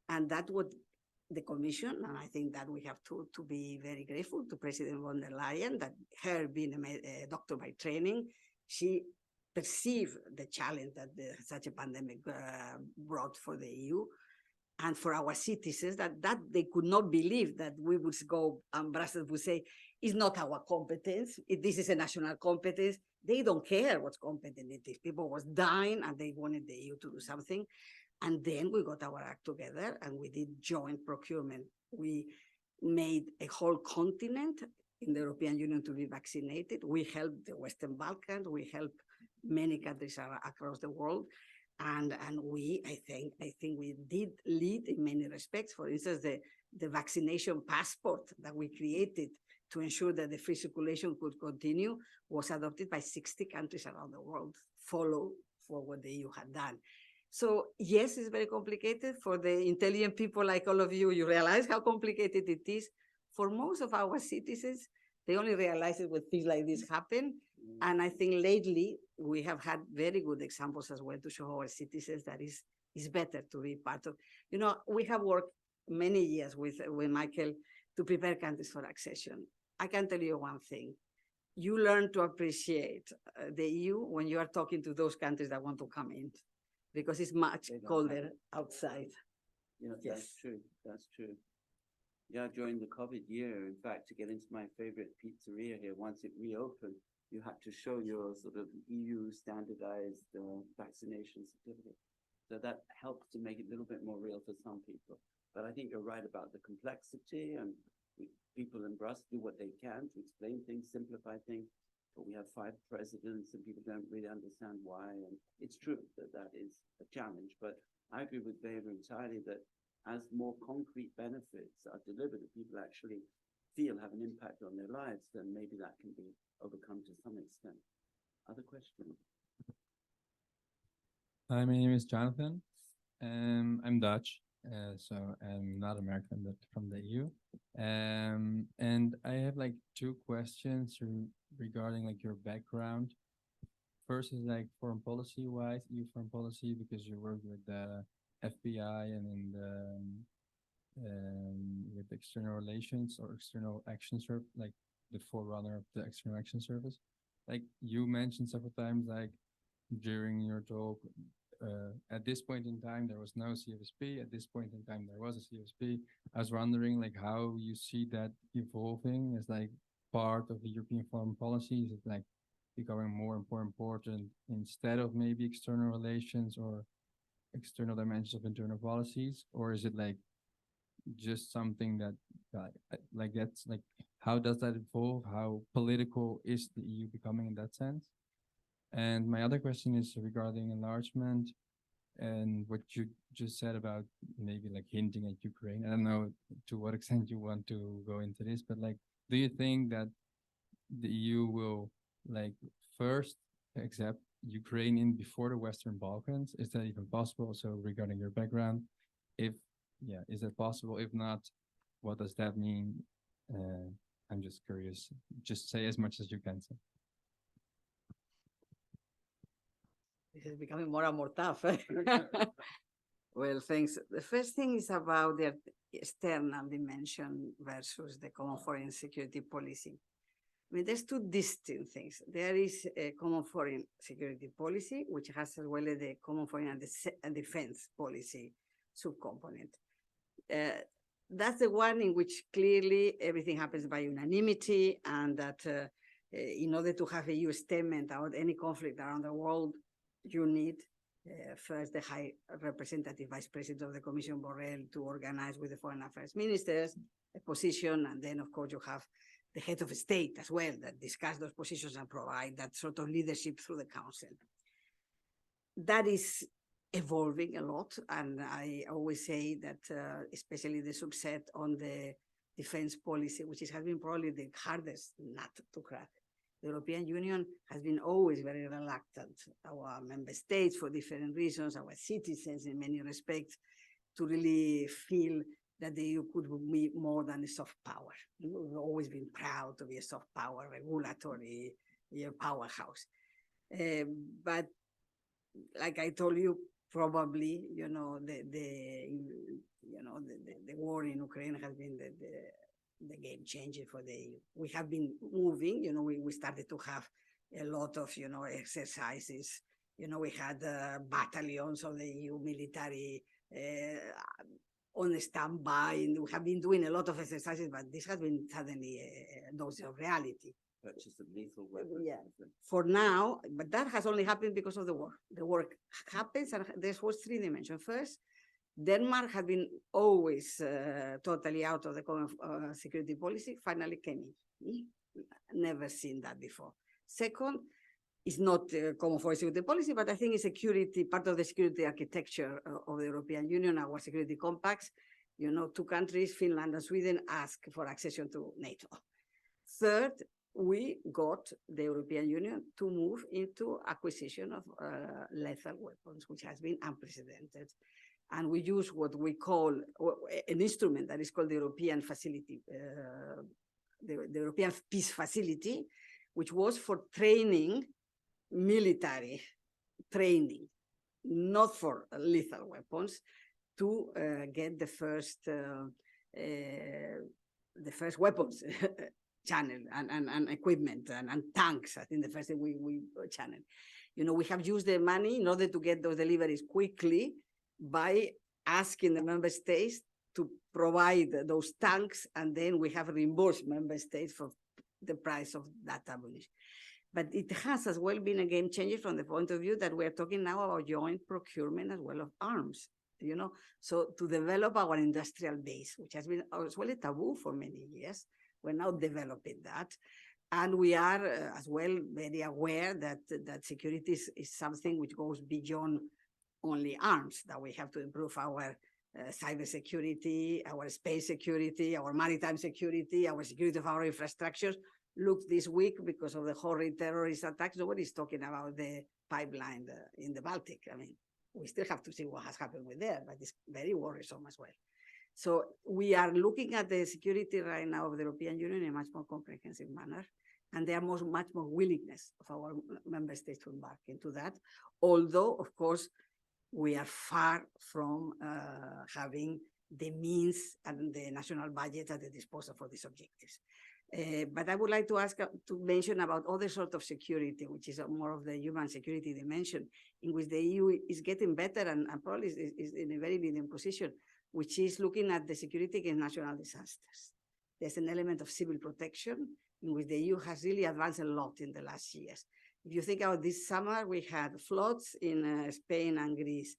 And that would the Commission, and I think that we have to be very grateful to President von der Leyen, that her being a doctor by training, she perceived the challenge that such a pandemic brought for the EU. And for our citizens, that they could not believe that we would go and Brussels would say, it's not our competence. This is a national competence. They don't care what's competent it is. People was dying and they wanted the EU to do something. And then we got our act together and we did joint procurement. We made a whole continent in the European Union to be vaccinated. We helped the Western Balkans. We helped many countries across the world. And I think we did lead in many respects. For instance, the vaccination passport that we created to ensure that the free circulation could continue was adopted by 60 countries around the world, follow for what the EU had done. So yes, it's very complicated. For the intelligent people like all of you, you realize how complicated it is. For most of our citizens, they only realize it when things like this happen. And I think lately we have had very good examples as well to show our citizens that it's better to be part of. We have worked many years with Michael to prepare countries for accession. I can tell you one thing. You learn to appreciate the EU when you are talking to those countries that want to come in, because it's much colder outside. Yeah, Yes. That's true. That's true. Yeah, during the COVID year, in fact, to get into my favorite pizzeria here, once it reopened, you had to show your sort of EU standardized vaccination certificate. So that helps to make it a little bit more real for some people. But I think you're right about the complexity, and people in Brussels do what they can to explain things, simplify things. But we have 5 presidents and people don't really understand why. And it's true that is a challenge. But I agree with Beva entirely that as more concrete benefits are delivered that people actually feel have an impact on their lives, then maybe that can be overcome to some extent. Other questions? Hi, my name is Jonathan. I'm Dutch, so I'm not American, but from the EU. And I have like 2 questions regarding like your background. First is like foreign policy wise, EU foreign policy, because you work with the FBI and in the with external relations or external action service, like the forerunner of the external action service. Like you mentioned several times, like during your talk, at this point in time there was no CFSP. At this point in time there was a CFSP. I was wondering like how you see that evolving as like part of the European foreign policy. Is it like becoming more and more important instead of maybe external relations or external dimensions of internal policies, or is it like just something that like that's like how does that evolve? How political is the EU becoming in that sense? And my other question is regarding enlargement and what you just said about maybe like hinting at Ukraine. I don't know to what extent you want to go into this, but like, do you think that the EU will like first accept Ukraine in before the Western Balkans? Is that even possible? So regarding your background, if, yeah, is that possible? If not, what does that mean? I'm just curious. Just say as much as you can say. This is becoming more and more tough. Well, thanks. The first thing is about the external dimension versus the common foreign security policy. I mean, there's two distinct things. There is a common foreign security policy, which has as well as the common foreign and defense policy subcomponent. That's the one in which clearly everything happens by unanimity, and that in order to have a EU statement about any conflict around the world, you need first the High Representative Vice President of the Commission, Borrell, to organize with the foreign affairs ministers a position, and then of course you have the head of state as well that discuss those positions and provide that sort of leadership through the council. That is evolving a lot, and I always say that especially the subset on the defense policy, which has been probably the hardest nut to crack. The European Union has been always very reluctant, our member states for different reasons, our citizens in many respects, to really feel that the EU could be more than a soft power. We've always been proud to be a soft power, regulatory powerhouse. But like I told you, probably, the war in Ukraine has been the game changer for the EU. We have been moving, we started to have a lot of, exercises. We had battalions of the EU military on standby, and we have been doing a lot of exercises, but this has been suddenly a dose of reality. Purchase of lethal weapons. Yeah, for now, but that has only happened because of the war. The war happens, and there was three dimensions. First, Denmark had been always totally out of the common security policy, finally came in. Never seen that before. Second, it's not common foreign security policy, but I think it's security, part of the security architecture of the European Union, our security compacts. Two countries, Finland and Sweden, ask for accession to NATO. Third, we got the European Union to move into acquisition of lethal weapons, which has been unprecedented. And we use what we call an instrument that is called the European Facility, the European Peace Facility, which was for training, military training, not for lethal weapons, to get the first weapons channel and equipment and tanks. I think the first thing we channel. We have used the money in order to get those deliveries quickly by asking the member states to provide those tanks, and then we have reimbursed member states for the price of that ammunition. But it has as well been a game changer from the point of view that we're talking now about joint procurement as well of arms, so to develop our industrial base, which has been as well a taboo for many years. We're now developing that. And we are as well very aware that security is something which goes beyond only arms, that we have to improve our cybersecurity, our space security, our maritime security, our security of our infrastructures. Look, this week, because of the horrid terrorist attacks, nobody's talking about the pipeline in the Baltic. I mean, we still have to see what has happened with there, but it's very worrisome as well. So we are looking at the security right now of the European Union in a much more comprehensive manner. And there are much more willingness of our member states to embark into that. Although, of course, we are far from having the means and the national budget at the disposal for these objectives. But I would like to ask to mention about other sort of security, which is more of the human security dimension, in which the EU is getting better and probably is in a very leading position, which is looking at the security against natural disasters. There's an element of civil protection in which the EU has really advanced a lot in the last years. If you think about this summer, we had floods in Spain and Greece,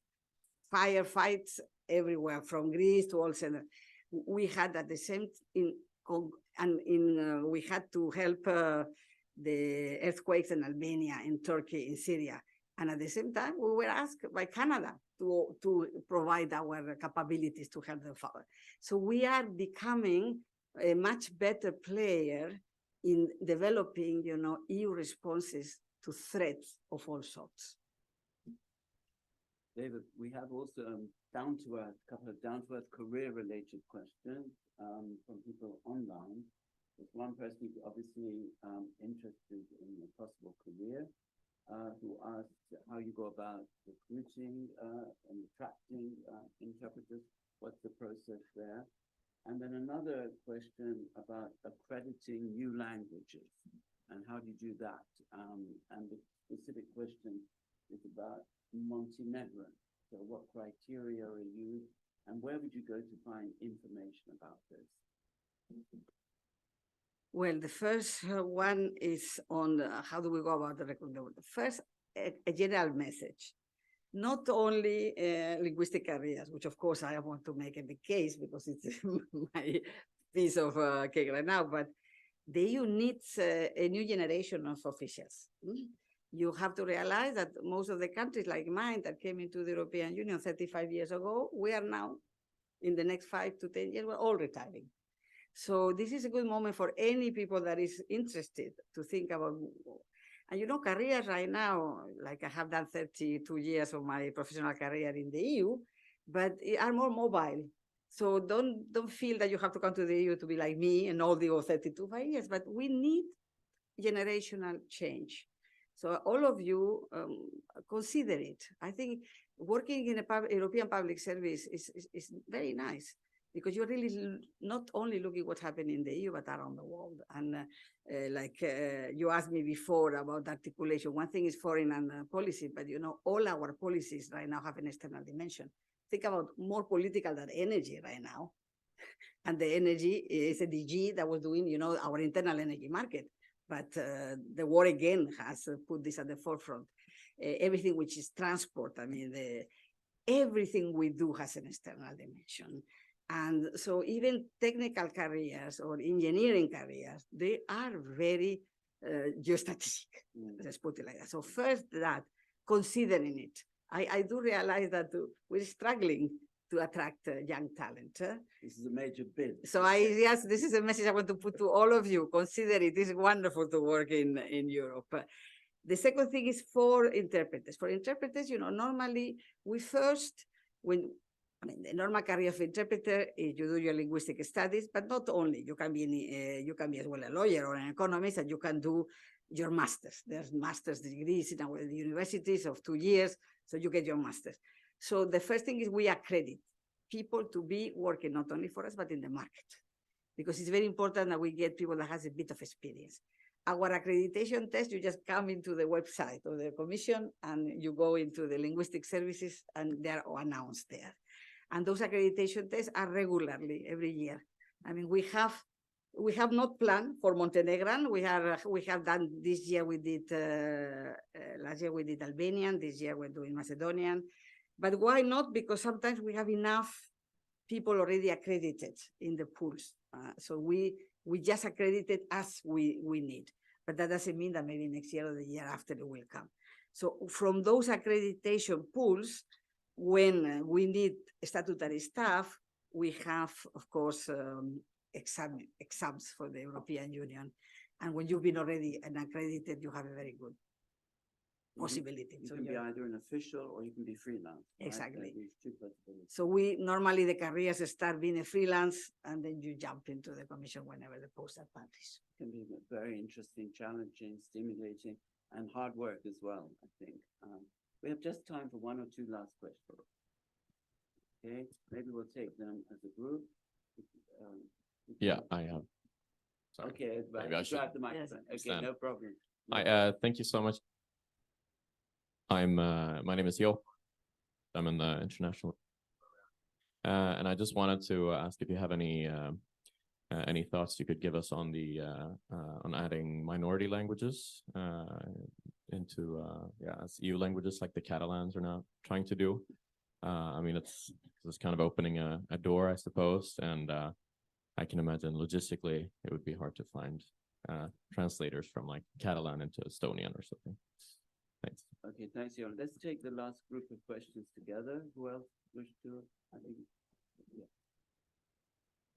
firefights everywhere from Greece to all center. We had at the same we had to help the earthquakes in Albania, in Turkey, in Syria. And at the same time, we were asked by Canada to provide our capabilities to help them forward. So we are becoming a much better player in developing, EU responses to threats of all sorts. David, we have also a couple of down-to-earth career-related questions from people online. There's one person who's obviously interested in a possible career, who asked how you go about recruiting and attracting interpreters. What's the process there? And then another question about accrediting new languages and how do you do that? And the specific question is about Montenegro. So what criteria are used and where would you go to find information about this? Well, the first one is on how do we go about the recruitment. First, a general message. Not only linguistic careers, which of course I want to make a big case because it's my piece of cake right now, but the EU needs a new generation of officials. You have to realize that most of the countries like mine that came into the European Union 35 years ago, we are now, in the next 5 to 10 years, we're all retiring. So this is a good moment for any people that is interested to think about. And careers right now, like I have done 32 years of my professional career in the EU, but are more mobile. So don't feel that you have to come to the EU to be like me and all the 32 years, but we need generational change. So all of you consider it. I think working in a European public service is very nice because you're really not only looking what's happening in the EU, but around the world. And you asked me before about articulation. One thing is foreign and policy, but all our policies right now have an external dimension. Think about more political than energy right now. And the energy is a DG that was doing, our internal energy market. But the war again has put this at the forefront. Everything which is transport, everything we do has an external dimension. And so even technical careers or engineering careers, they are very geostrategic, let's put it like that. So first that, considering it, I do realize that we're struggling to attract young talent. This is a major bid. So yes, this is a message I want to put to all of you. Consider it is wonderful to work in Europe. The second thing is for interpreters. For interpreters, normally we first, the normal career of interpreter is you do your linguistic studies, but not only. You can be as well a lawyer or an economist, and you can do your masters. There's master's degrees in our universities of 2 years, so you get your masters. So the first thing is we accredit people to be working not only for us, but in the market, because it's very important that we get people that has a bit of experience. Our accreditation test, you just come into the website of the Commission and you go into the linguistic services and they're announced there. And those accreditation tests are regularly every year. We have not planned for Montenegrin. We have done this year. We did last year we did Albanian. This year we're doing Macedonian. But why not? Because sometimes we have enough people already accredited in the pools. So we just accredited as we need. But that doesn't mean that maybe next year or the year after it will come. So from those accreditation pools, when we need statutory staff, we have, of course, exams for the European Union. And when you've been already accredited, you have a very good possibility. You can be either an official or you can be freelance. Exactly. Right? Two possibilities. So normally the careers start being a freelance and then you jump into the Commission whenever the posts are published. It can be very interesting, challenging, stimulating, and hard work as well, I think. We have just time for 1 or 2 last questions. Okay, maybe we'll take them as a group. Yeah, I have. Sorry. Okay, Maybe I should grab the microphone. Okay, stand. no problem. Hi, thank you so much. My name is Yo. I'm in the international. And I just wanted to ask if you have any thoughts you could give us on on adding minority languages into as EU languages like the Catalans are now trying to do. It's kind of opening a door, I suppose, and I can imagine logistically it would be hard to find translators from like Catalan into Estonian or something. Thanks. Okay, thanks, Jon. Let's take the last group of questions together. Who else wish to? I think, yeah.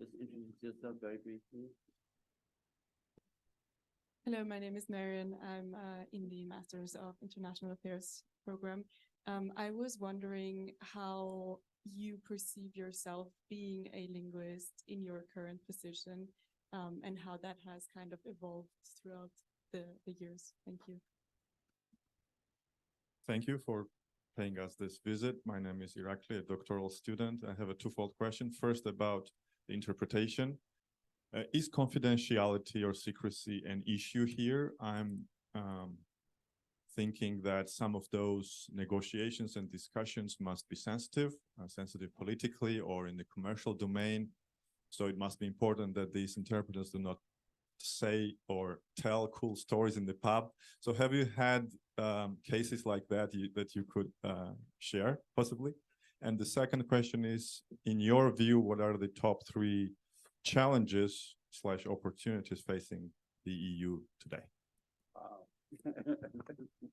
Just introduce yourself very briefly. Hello, my name is Marion. I'm in the Masters of International Affairs program. I was wondering how you perceive yourself being a linguist in your current position, and how that has kind of evolved throughout the years. Thank you. Thank you for paying us this visit. My name is Irakli, a doctoral student. I have a twofold question. First, about the interpretation. Is confidentiality or secrecy an issue here? I'm thinking that some of those negotiations and discussions must be sensitive politically or in the commercial domain. So it must be important that these interpreters do not say or tell cool stories in the pub. So have you had cases like that that you could share possibly? And the second question is, in your view, what are the top 3 challenges / opportunities facing the EU today? Wow.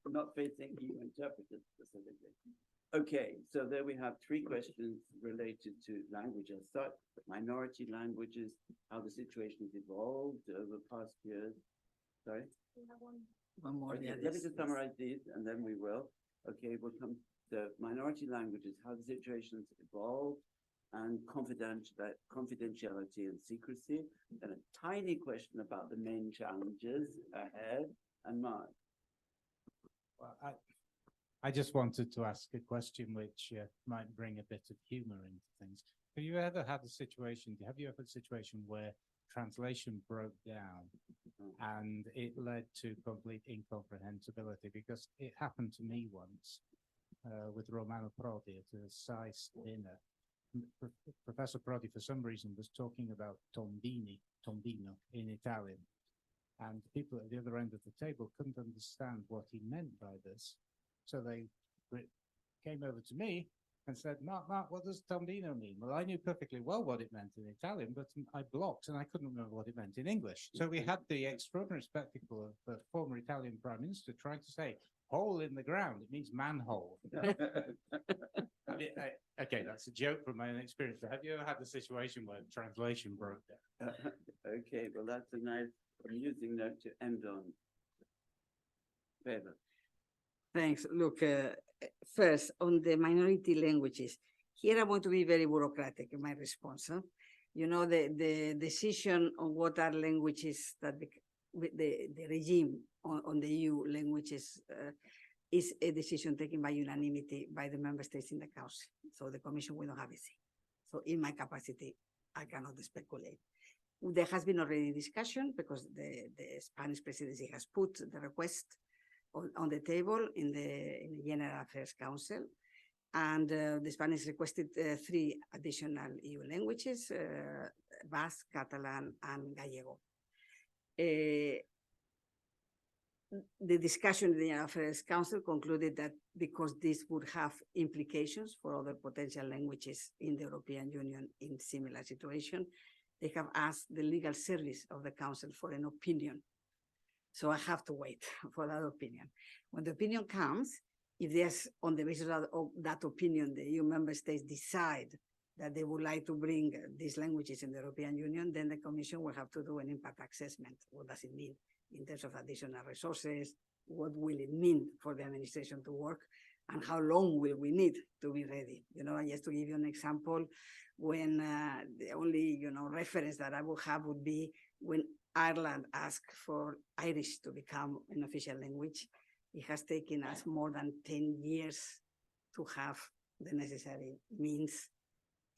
Not facing EU interpreters specifically. Okay, so there we have 3 questions related to language. I'll start with minority languages, how the situation has evolved over past years. Sorry? One more. Okay, Yeah, let me yes, just summarize these and then we will. Okay, we'll come to minority languages, how the situation's evolved, and confidentiality and secrecy. And a tiny question about the main challenges ahead. And Mark. Well, I just wanted to ask a question which might bring a bit of humor into things. Have you ever had a situation where translation broke down and it led to complete incomprehensibility? Because it happened to me once with Romano Prodi at a SCIC dinner. Professor Prodi, for some reason, was talking about tondino in Italian. And people at the other end of the table couldn't understand what he meant by this. So they came over to me and said, Mark, what does tondino mean? Well, I knew perfectly well what it meant in Italian, but I blocked and I couldn't remember what it meant in English. So we had the extraordinary spectacle of the former Italian Prime Minister trying to say, hole in the ground, it means manhole. Okay, that's a joke from my own experience. But have you ever had a situation where translation broke down? Okay, well, that's a nice, amusing note to end on. Favour. Thanks. Look, first, on the minority languages, here I want to be very bureaucratic in my response. You know, the decision on what are languages that the regime on the EU languages is a decision taken by unanimity by the member states in the council. So the commission will not have a say. So in my capacity, I cannot speculate. There has been already discussion because the Spanish presidency has put the request on the table in the General Affairs Council. And the Spanish requested 3 additional EU languages, Basque, Catalan, and Gallego. The discussion in the General Affairs Council concluded that because this would have implications for other potential languages in the European Union in similar situation, they have asked the legal service of the Council for an opinion. So I have to wait for that opinion. When the opinion comes, if there's, on the basis of that opinion, the EU member states decide that they would like to bring these languages in the European Union, then the Commission will have to do an impact assessment. What does it mean in terms of additional resources? What will it mean for the administration to work? And how long will we need to be ready? You know, and just to give you an example, when the only, reference that I would have would be when Ireland asked for Irish to become an official language. It has taken us more than 10 years to have the necessary means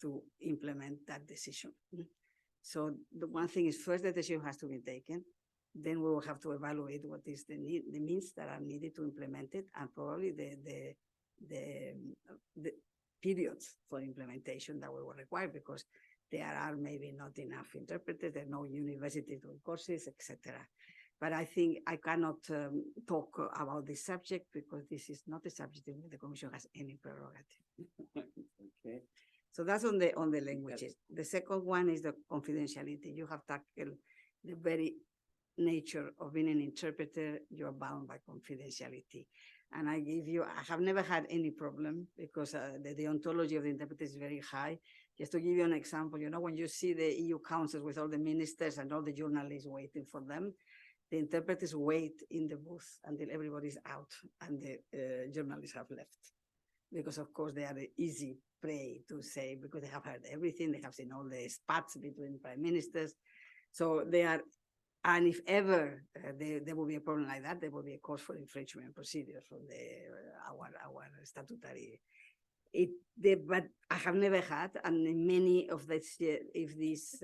to implement that decision. So the one thing is, first the decision has to be taken. Then we will have to evaluate what is the means that are needed to implement it, and probably the periods for implementation that we will require, because there are maybe not enough interpreters, there are no university doing courses, etc. But I think I cannot talk about this subject because this is not a subject in which the Commission has any prerogative. Okay. So that's on the languages. The second one is the confidentiality. You have tackled the very nature of being an interpreter. You're bound by confidentiality. And I have never had any problem because the deontology of the interpreter is very high. Just to give you an example, when you see the EU councils with all the ministers and all the journalists waiting for them, the interpreters wait in the booth until everybody's out and the journalists have left. Because of course they are the easy prey to say, because they have heard everything, they have seen all the spats between prime ministers. So they are, and if ever there will be a problem like that, there will be a cause for infringement procedure from our statutory. But I have never had, and in many of these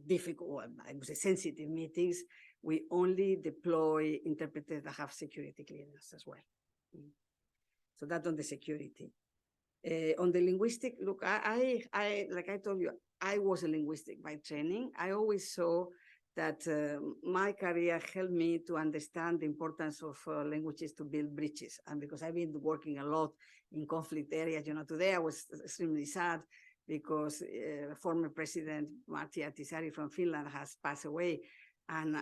difficult, I would say sensitive meetings, we only deploy interpreters that have security clearance as well. So that's on the security. On the linguistic, look, I like I told you, I was a linguistic by training. I always saw that my career helped me to understand the importance of languages to build bridges. And because I've been working a lot in conflict areas, today I was extremely sad because former President Martti Ahtisaari from Finland has passed away. And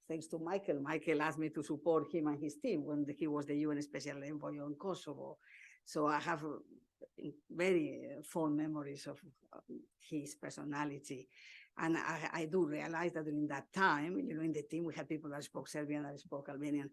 thanks to Michael asked me to support him and his team when he was the UN Special Envoy on Kosovo. So I have very fond memories of his personality. And I do realize that during that time, in the team, we had people that spoke Serbian, that spoke Albanian,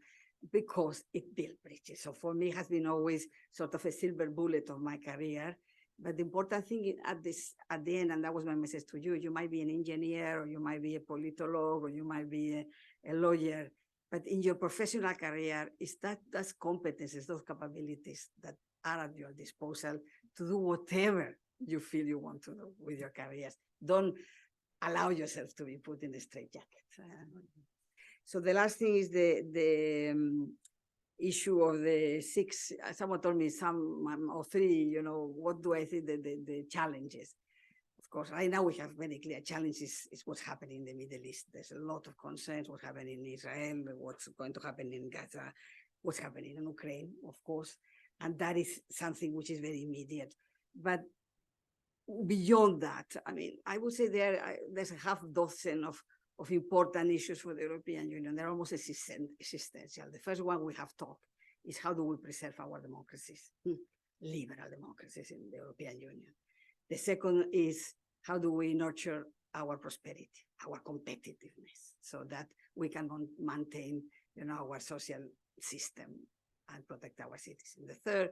because it built bridges. So for me, it has been always sort of a silver bullet of my career. But the important thing at the end, and that was my message to you, you might be an engineer, or you might be a politologist, or you might be a lawyer, but in your professional career, it's those competencies, those capabilities that are at your disposal to do whatever you feel you want to do with your careers. Don't allow yourself to be put in a straitjacket. So the last thing is the issue of the six. Someone told me some or three, what do I think the challenges? Of course, right now we have very clear challenges. Is what's happening in the Middle East. There's a lot of concerns, what's happening in Israel, what's going to happen in Gaza, what's happening in Ukraine, of course. And that is something which is very immediate. But beyond that, I would say there's a half dozen of important issues for the European Union. They're almost existential. The first one we have talked is how do we preserve our democracies, liberal democracies in the European Union. The second is how do we nurture our prosperity, our competitiveness, so that we can maintain, our social system and protect our citizens. The third,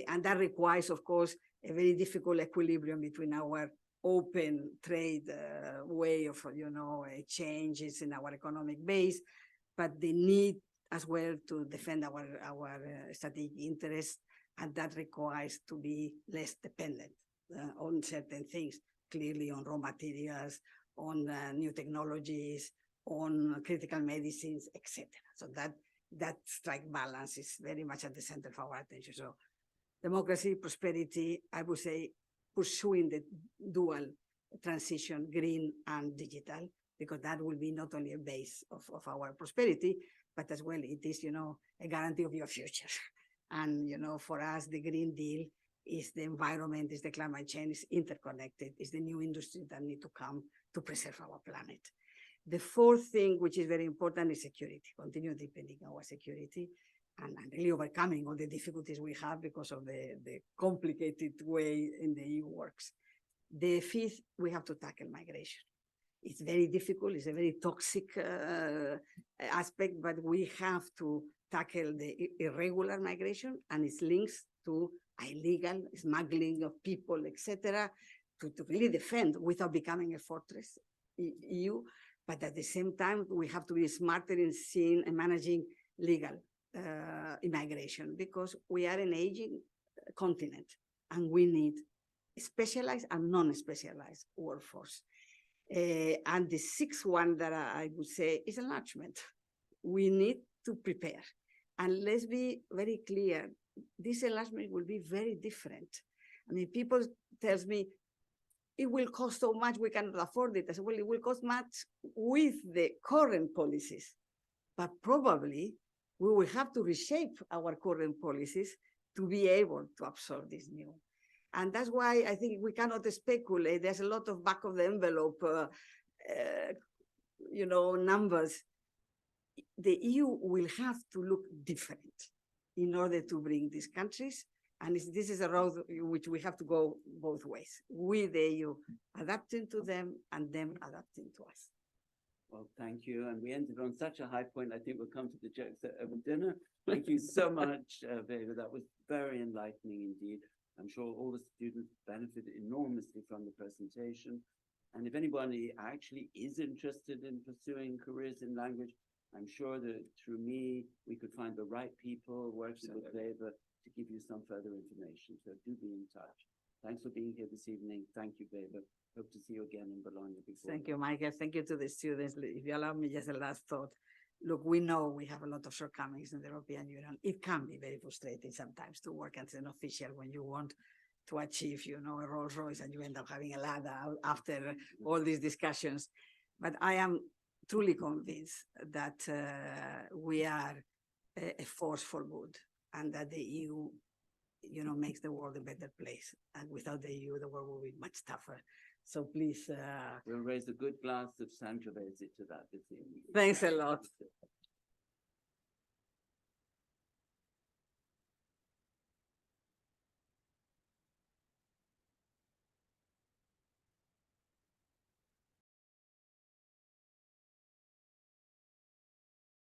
and that requires, of course, a very difficult equilibrium between our open trade way of, changes in our economic base, but the need as well to defend our strategic interests, and that requires to be less dependent on certain things, clearly on raw materials, on new technologies, on critical medicines, etc. So that strike balance is very much at the center of our attention. So democracy, prosperity, I would say pursuing the dual transition, green and digital, because that will be not only a base of our prosperity, but as well it is, a guarantee of your future. And, for us, the Green Deal is the environment, is the climate change, is interconnected, is the new industry that need to come to preserve our planet. The fourth thing, which is very important, is security, continue deepening our security and really overcoming all the difficulties we have because of the complicated way in the EU works. The fifth, we have to tackle migration. It's very difficult, it's a very toxic aspect, but we have to tackle the irregular migration and its links to illegal smuggling of people, etc., to really defend without becoming a fortress EU. But at the same time, we have to be smarter in seeing and managing legal immigration, because we are an aging continent and we need specialized and non-specialized workforce. And the sixth one that I would say is enlargement. We need to prepare. And let's be very clear, this enlargement will be very different. People tell me, it will cost so much, we cannot afford it. I said, well, it will cost much with the current policies, but probably we will have to reshape our current policies to be able to absorb this new. And that's why I think we cannot speculate. There's a lot of back of the envelope, numbers. The EU will have to look different in order to bring these countries. And this is a road which we have to go both ways. We, the EU, adapting to them and them adapting to us. Well, thank you. And we ended on such a high point. I think we'll come to the jokes over dinner. Thank you so much, Veva. That was very enlightening indeed. I'm sure all the students benefited enormously from the presentation. And if anybody actually is interested in pursuing careers in language, I'm sure that through me, we could find the right people working with Veva to give you some further information. So do be in touch. Thanks for being here this evening. Thank you, Veva. Hope to see you again in Bologna before. Thank you, Michael. Thank you to the students. If you allow me just a last thought. Look, we know we have a lot of shortcomings in the European Union. It can be very frustrating sometimes to work as an official when you want to achieve, a Rolls Royce and you end up having a ladder after all these discussions. But I am truly convinced that we are a force for good and that the EU, makes the world a better place. And without the EU, the world will be much tougher. So please. We'll raise a good glass of Sangiovese to that this evening. Thanks a lot.